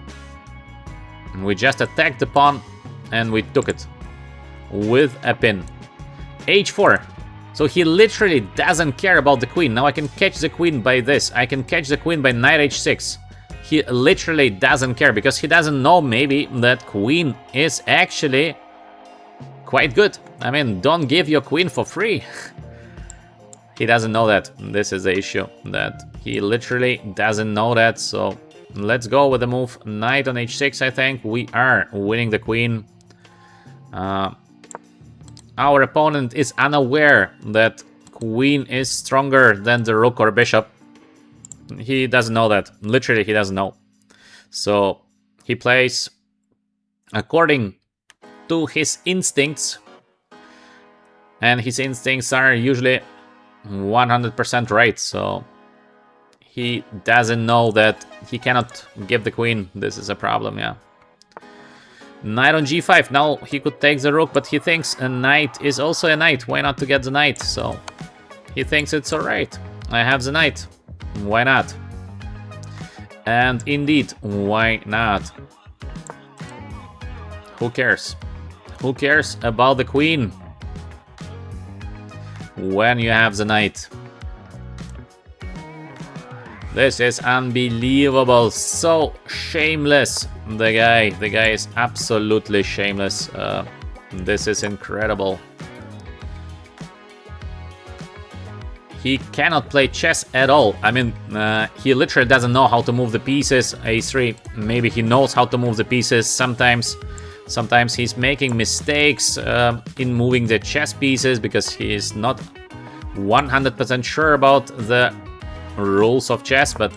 We just attacked the pawn and we took it with a pin. h4. So he literally doesn't care about the queen. Now I can catch the queen by this. I can catch the queen by knight h6. He literally doesn't care because he doesn't know maybe that queen is actually quite good. I mean, don't give your queen for free. He doesn't know that. This is the issue, that he literally doesn't know that. So let's go with the move knight on h6. I think we are winning the queen. Our opponent is unaware that queen is stronger than the rook or bishop. He doesn't know that. Literally, he doesn't know. So he plays according to his instincts. And his instincts are usually 100% right. So he doesn't know that he cannot give the queen. This is a problem, yeah. Knight on g5. Now he could take the rook, but he thinks a knight is also a knight. Why not to get the knight? So he thinks it's alright. I have the knight. Why not? And indeed, why not? Who cares? Who cares about the queen when you have the knight? This is unbelievable. So shameless. The guy is absolutely shameless. This is incredible. He cannot play chess at all. I mean, he literally doesn't know how to move the pieces. a3, maybe he knows how to move the pieces sometimes. Sometimes he's making mistakes in moving the chess pieces because he is not 100% sure about the rules of chess. But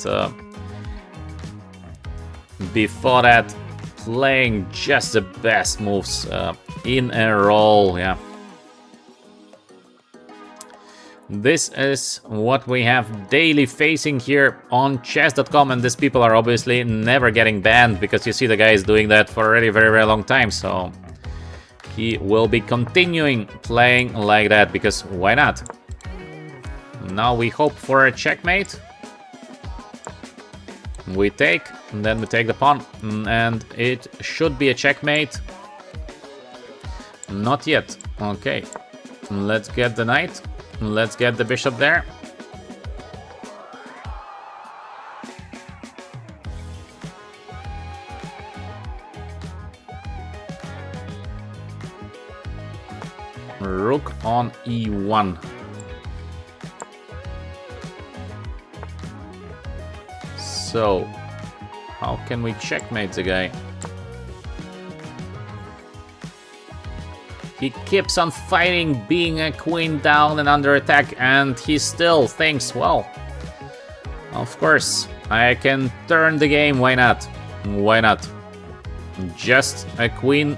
before that, playing just the best moves in a row, yeah. This is what we have daily facing here on chess.com, and these people are obviously never getting banned because you see the guy is doing that for already very, very long time. So he will be continuing playing like that because why not? Now we hope for a checkmate. We take, and then we take the pawn, and it should be a checkmate. Not yet. Okay, let's get the knight. Let's get the bishop there. Rook on e1. So, how can we checkmate the guy? He keeps on fighting, being a queen down and under attack, and he still thinks, well, of course, I can turn the game, why not? Why not? Just a queen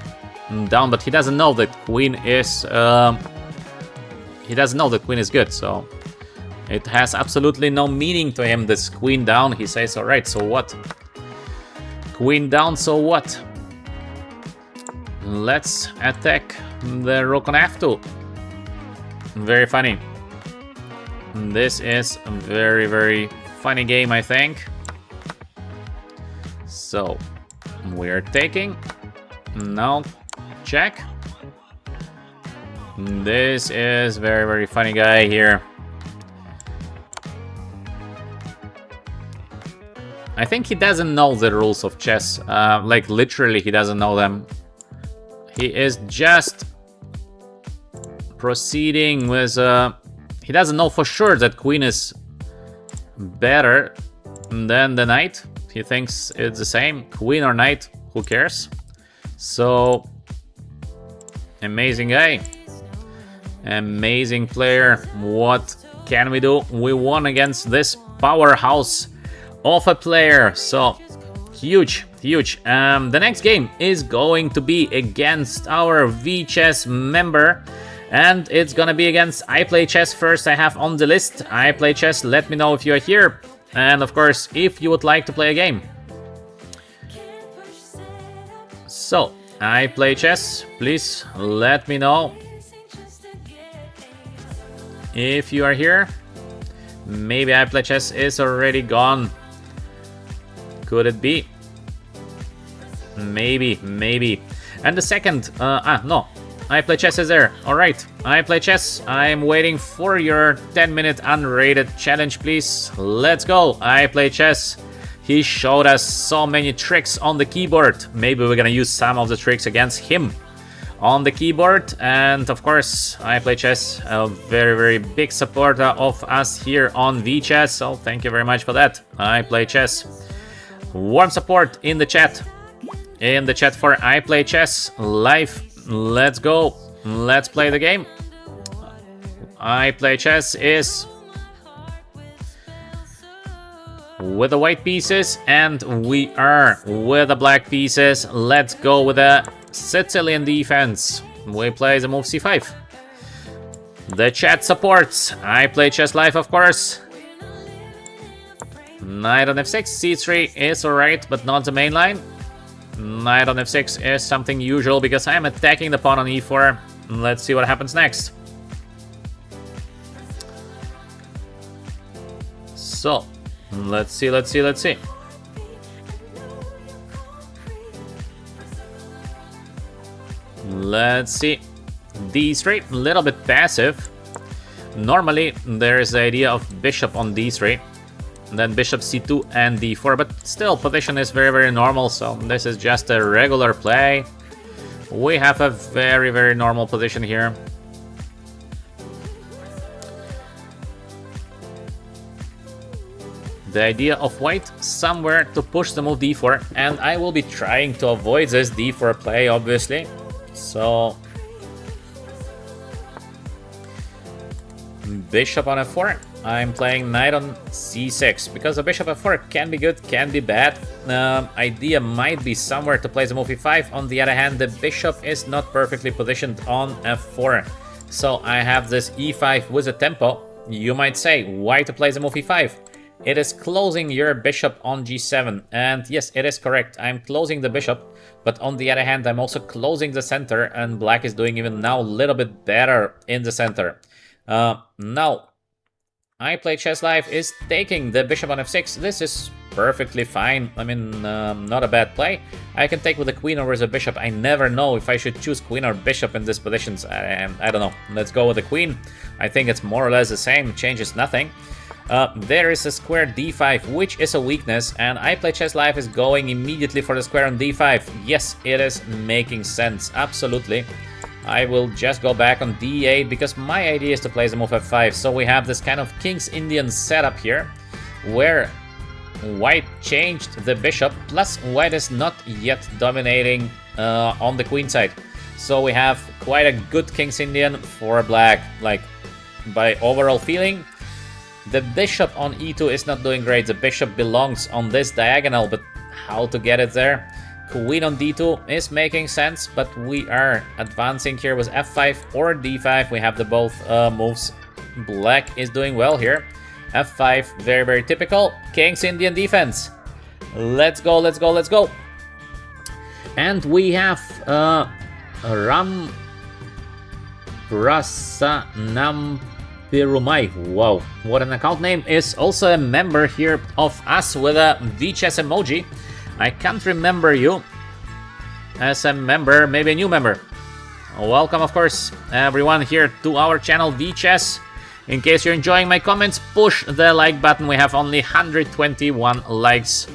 down, but he doesn't know that queen is... he doesn't know that queen is good, so... It has absolutely no meaning to him, this queen down. He says, alright, so what? Queen down, so what? Let's attack the rook on f2. Very funny. This is a very, very funny game, I think. So, we're taking. Now, check. This is very, very funny guy here. I think he doesn't know the rules of chess. Like, literally, he doesn't know them. He is just proceeding with... he doesn't know for sure that queen is better than the knight. He thinks it's the same. Queen or knight, who cares? So, amazing guy. Amazing player. What can we do? We won against this powerhouse of a player. So, huge, huge. The next game is going to be against our VChess member. And it's gonna be against I Play Chess first I have on the list. I Play Chess, let me know if you are here. And of course, if you would like to play a game. So, I Play Chess, please let me know if you are here. Maybe I Play Chess is already gone. Could it be? Maybe. And the second, no. I Play Chess is there. Alright, I Play Chess. I'm waiting for your 10-minute unrated challenge, please. Let's go. I Play Chess. He showed us so many tricks on the keyboard. Maybe we're gonna use some of the tricks against him on the keyboard. And of course, I Play Chess, a very, very big supporter of us here on VChess. So thank you very much for that. I Play Chess. Warm support in the chat. In the chat for I Play Chess live. Let's go. Let's play the game. I Play Chess is with the white pieces, and we are with the black pieces. Let's go with the Sicilian defense. We play the move c5. The chat supports I Play Chess live, of course. Knight on f6, c3 is alright, but not the main line. Knight on f6 is something usual because I'm attacking the pawn on e4. Let's see what happens next. So, let's see. Let's see. d3, a little bit passive. Normally, there is the idea of bishop on d3. Then bishop c2 and d4, but still position is very, very normal, so this is just a regular play. We have a very, very normal position here. The idea of white somewhere to push the move d4, and I will be trying to avoid this d4 play, obviously. So bishop on f4. I'm playing knight on c6 because the bishop f4 can be good, can be bad. Idea might be somewhere to play the move e5. On the other hand, the bishop is not perfectly positioned on f4. So I have this e5 with a tempo. You might say, why to play the move e5? It is closing your bishop on g7. And yes, it is correct. I'm closing the bishop. But on the other hand, I'm also closing the center. And black is doing even now a little bit better in the center. Now, I Play Chess Live is taking the bishop on f6. This is perfectly fine. I mean, not a bad play. I can take with the queen over the bishop. I never know if I should choose queen or bishop in these positions. I don't know. Let's go with the queen. I think it's more or less the same. Changes nothing. There is a square d5, which is a weakness. And I Play Chess Live is going immediately for the square on d5. Yes, it is making sense. Absolutely. I will just go back on d8 because my idea is to play the move f5. So we have this kind of King's Indian setup here where white changed the bishop, plus white is not yet dominating on the queen side. So we have quite a good King's Indian for black. Like, by overall feeling, the bishop on e2 is not doing great. The bishop belongs on this diagonal, but how to get it there? Queen on d2 is making sense, but we are advancing here with f5 or d5. We have the both moves. Black is doing well here. f5, very, very typical. King's Indian defense. Let's go, let's go, let's go. And we have Ram Prasanam Pirumai. Wow, what an account name. Is also a member here of us with a VChess emoji. I can't remember you as a member, maybe a new member. Welcome, of course, everyone here to our channel VChess. In case you're enjoying my comments, push the like button. We have only 121 likes.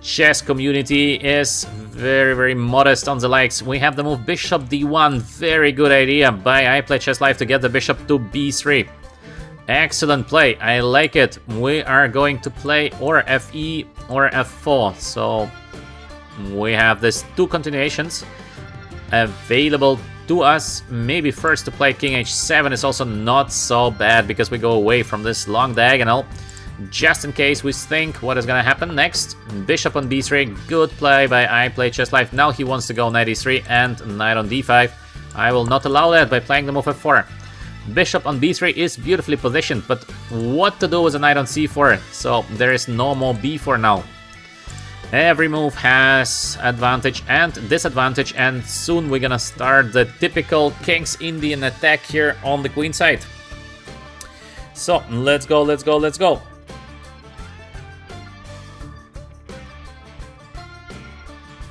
Chess community is very, very modest on the likes. We have the move bishop d1. Very good idea by I Play Chess Live to get the bishop to b3. Excellent play. I like it. We are going to play or Fe or F4. So we have these two continuations available to us. Maybe first to play King H7 is also not so bad because we go away from this long diagonal. Just in case we think what is gonna happen next. Bishop on B3, good play by I Play Chess Life. Now he wants to go knight E3 and knight on D5. I will not allow that by playing the move F4. Bishop on B3 is beautifully positioned, but what to do with a knight on C4? So there is no more B4 now. Every move has advantage and disadvantage, and soon we're gonna start the typical King's Indian attack here on the queen side. So let's go, let's go, let's go.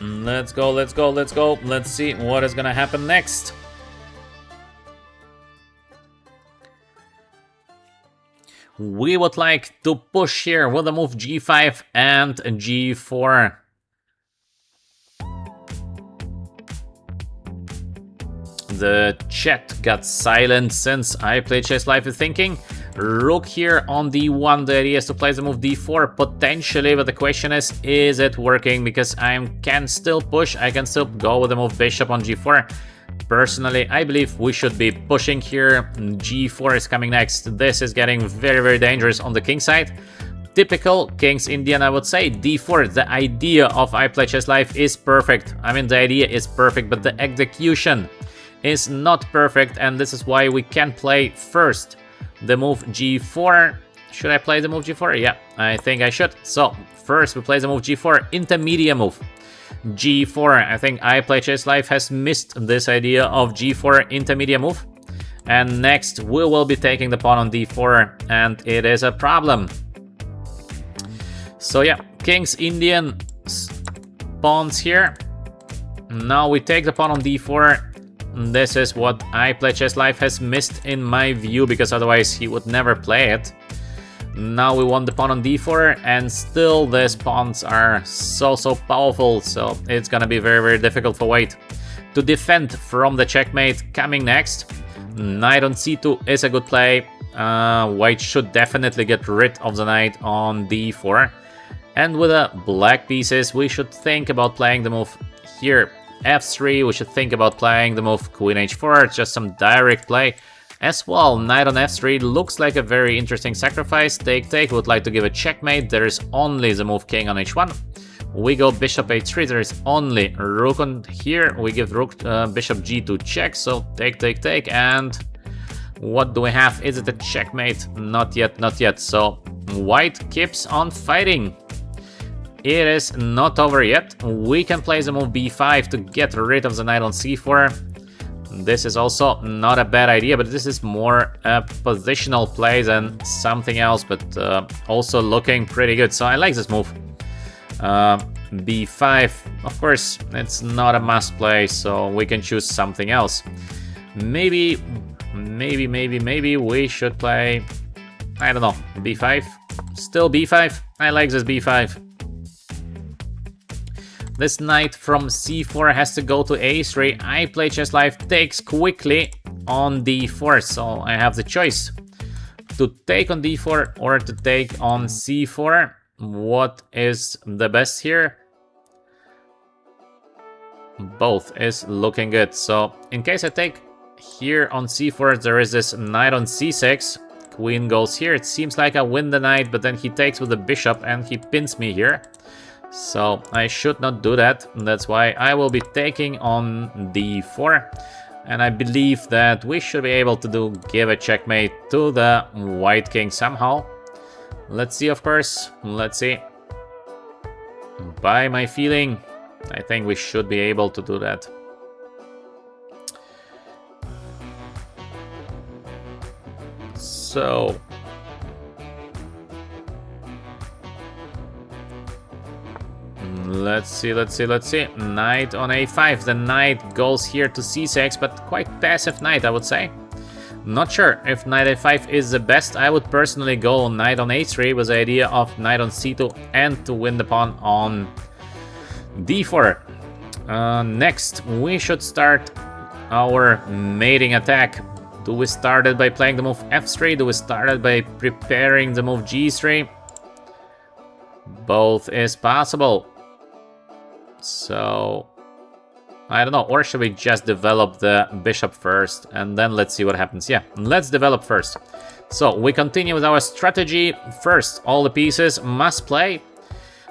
Let's go, let's go, let's go. Let's see what is gonna happen next. We would like to push here with the move G5 and G4. The chat got silent since I Play Chess Life is thinking. Rook here on D1, the idea is to play the move D4 potentially, but the question is it working? Because I can still push, I can still go with the move Bishop on G4. Personally, I believe we should be pushing here. G4 is coming next. This is getting very, very dangerous on the king side. Typical King's Indian, I would say. D4, the idea of I Play Chess Life is perfect. I mean, the idea is perfect, but the execution is not perfect, and this is why we can play first the move G4. Should I play the move G4? Yeah, I think I should. So, first we play the move G4, intermediate move. G4, I think I Play Chess Life has missed this idea of G4 intermediate move. And next we will be taking the pawn on D4, and it is a problem. So yeah, King's Indian pawns here. Now we take the pawn on D4. This is what I Play Chess Life has missed in my view, because otherwise he would never play it. Now we want the pawn on D4, and still these pawns are so powerful, so it's gonna be very, very difficult for White to defend from the checkmate coming next. Knight on C2 is a good play. White should definitely get rid of the knight on D4. And with the black pieces, we should think about playing the move here F3. We should think about playing the move Queen H4, just some direct play. As well, knight on F3 looks like a very interesting sacrifice. Take, would like to give a checkmate. There is only the move King on H1. We go Bishop H3, there is only Rook on here. We give Rook Bishop G2 check, so take, and what do we have? Is it a checkmate? Not yet, not yet. So White keeps on fighting. It is not over yet. We can play the move B5 to get rid of the knight on C4. This is also not a bad idea, but this is more a positional play than something else, but also looking pretty good. So I like this move. B5, of course, it's not a must play, so we can choose something else. Maybe we should play, I don't know, B5. Still B5. I like this B5. This knight from C4 has to go to A3. I Play Chess Life takes quickly on D4, so I have the choice to take on D4 or to take on C4. What is the best here? Both is looking good. So in case I take here on C4, there is this knight on C6. Queen goes here. It seems like I win the knight, but then he takes with the bishop and he pins me here. So I should not do that. That's why I will be taking on D4. And I believe that we should be able to give a checkmate to the white king somehow. Let's see, of course. Let's see. By my feeling, I think we should be able to do that. So let's see. Knight on A5. The knight goes here to C6, but quite passive knight, I would say. Not sure if knight A5 is the best. I would personally go knight on A3 with the idea of knight on C2 and to win the pawn on D4. Next, we should start our mating attack. Do we start it by playing the move f3? Do we start it by preparing the move g3? Both is possible. So, I don't know. Or should we just develop the bishop first and then let's see what happens? Yeah, let's develop first. So, we continue with our strategy. First, all the pieces must play.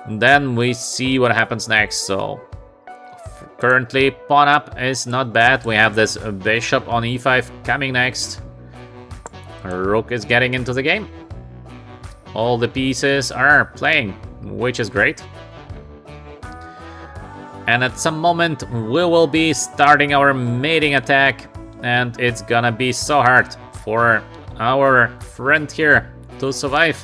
Then we see what happens next. So, currently, pawn up is not bad. We have this bishop on e5 coming next. Rook is getting into the game. All the pieces are playing, which is great. And at some moment, we will be starting our mating attack. And it's gonna be so hard for our friend here to survive.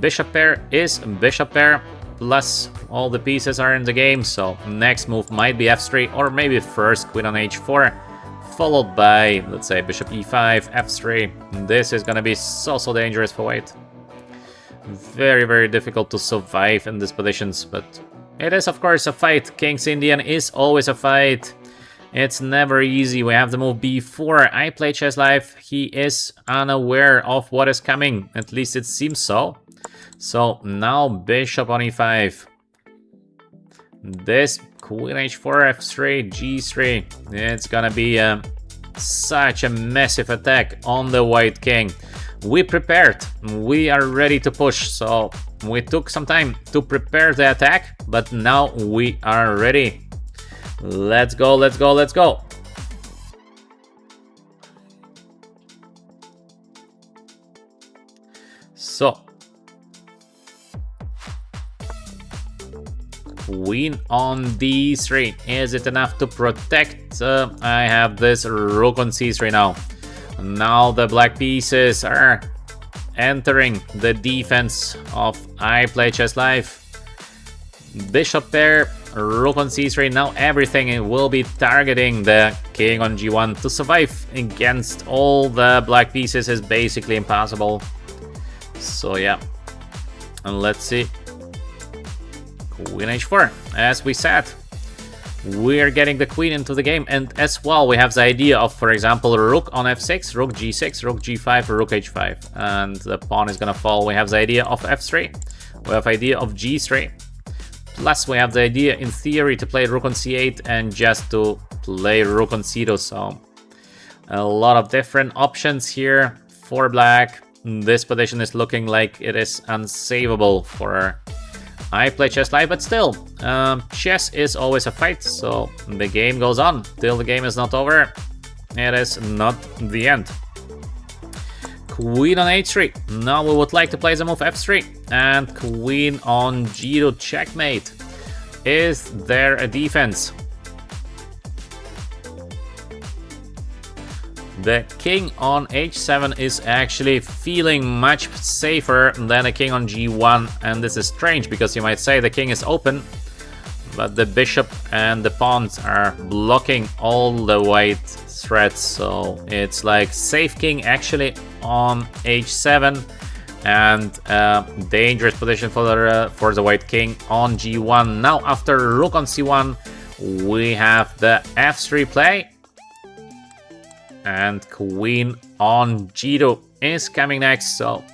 Bishop pair is bishop pair. Plus, all the pieces are in the game, so next move might be f3, or maybe first queen on h4, followed by, let's say, bishop e5, f3. This is gonna be so dangerous for white. Very difficult to survive in these positions, but it is, of course, a fight. King's Indian is always a fight. It's never easy. We have the move b4. I play chess live. He is unaware of what is coming, at least it seems so. So now bishop on e5. This queen h4, f3, g3. It's gonna be such a massive attack on the white king. We prepared. We are ready to push. So we took some time to prepare the attack, but now we are ready. Let's go, let's go, let's go. So queen on d3. Is it enough to protect? I have this rook on c3 now. Now the black pieces are entering the defense of I Play Chess Live. Bishop pair, rook on c3. Now everything will be targeting the king on g1. To survive against all the black pieces is basically impossible. So yeah, and let's see. Queen h4, as we said. We're getting the queen into the game, and as well we have the idea of, for example, rook on f6, rook g6, rook g5, rook h5, and the pawn is gonna fall. We have the idea of f3, we have idea of g3, plus we have the idea in theory to play rook on c8 and just to play rook on c2, so a lot of different options here for black. This position is looking like it is unsavable for I Play Chess Live, but still, chess is always a fight, so the game goes on till the game is not over. It is not the end. Queen on h3. Now we would like to play the move f3, and queen on g2 checkmate. Is there a defense? The king on h7 is actually feeling much safer than a king on g1, and this is strange because you might say the king is open, but the bishop and the pawns are blocking all the white threats, so it's like safe king actually on h7 and dangerous position for the white king on g1. Now after rook on c1 we have the f3 play. And queen on g2 is coming next, so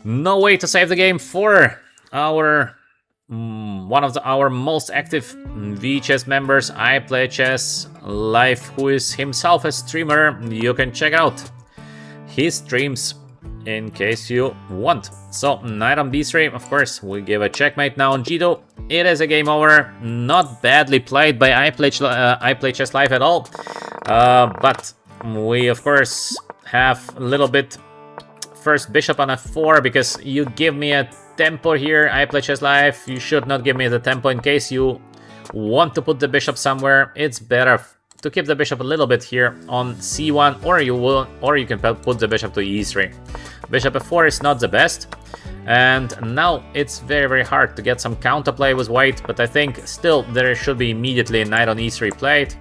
no way to save the game for our one of our most active VChess members, I Play Chess Live, who is himself a streamer. You can check out his streams in case you want. So knight on b3, of course, we give a checkmate now on g2. It is a game over. Not badly played by I Play Chess Live at all. But we, of course, have a little bit first bishop on f4 because you give me a tempo here. I Play Chess Live. You should not give me the tempo in case you want to put the bishop somewhere. It's better to keep the bishop a little bit here on c1, or you can put the bishop to e3. Bishop f4 is not the best. And now it's very hard to get some counterplay with white, but I think still there should be immediately a knight on e3 played.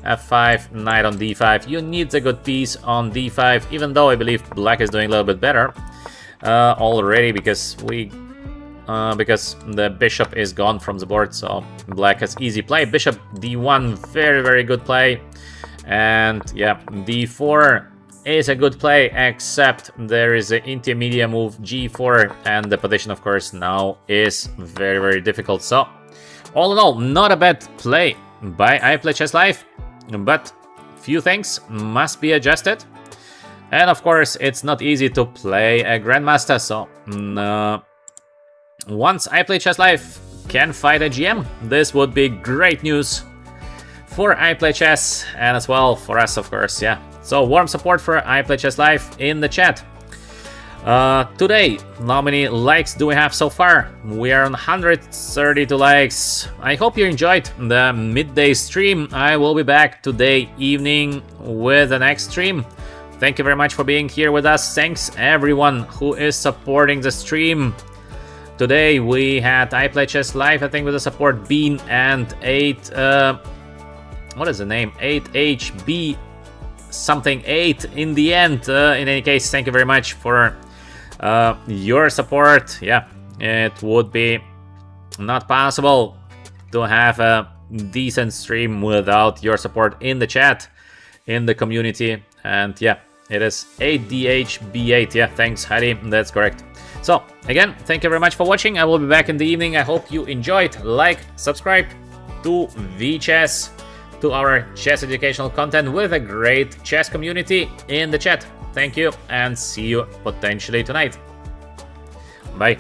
f5, knight on d5. You need a good piece on d5, even though I believe black is doing a little bit better already because the bishop is gone from the board, so black has easy play. Bishop d1, very good play. And yeah, d4 is a good play, except there is an intermediate move g4, and the position, of course, now is very, very difficult. So, all in all, not a bad play by I Play Chess Live, but few things must be adjusted. And of course, it's not easy to play a Grandmaster, so once I Play Chess Live can fight a GM, this would be great news for I Play Chess, and as well for us, of course, yeah. So, warm support for I Play Chess Live in the chat. Today, how many likes do we have so far? We are on 132 likes. I hope you enjoyed the midday stream. I will be back today evening with the next stream. Thank you very much for being here with us. Thanks everyone who is supporting the stream. Today we had I Play Chess Live, I think, with the support Bean and 8... what is the name? 8HB something 8 in the end. In any case, thank you very much for your support. Yeah, it would be not possible to have a decent stream without your support in the chat, in the community. And yeah, it is 8DHB8. Yeah, thanks, Heidi. That's correct. So again, thank you very much for watching. I will be back in the evening. I hope you enjoyed. Like, subscribe to VChess, to our chess educational content with a great chess community in the chat. Thank you, and see you potentially tonight. Bye.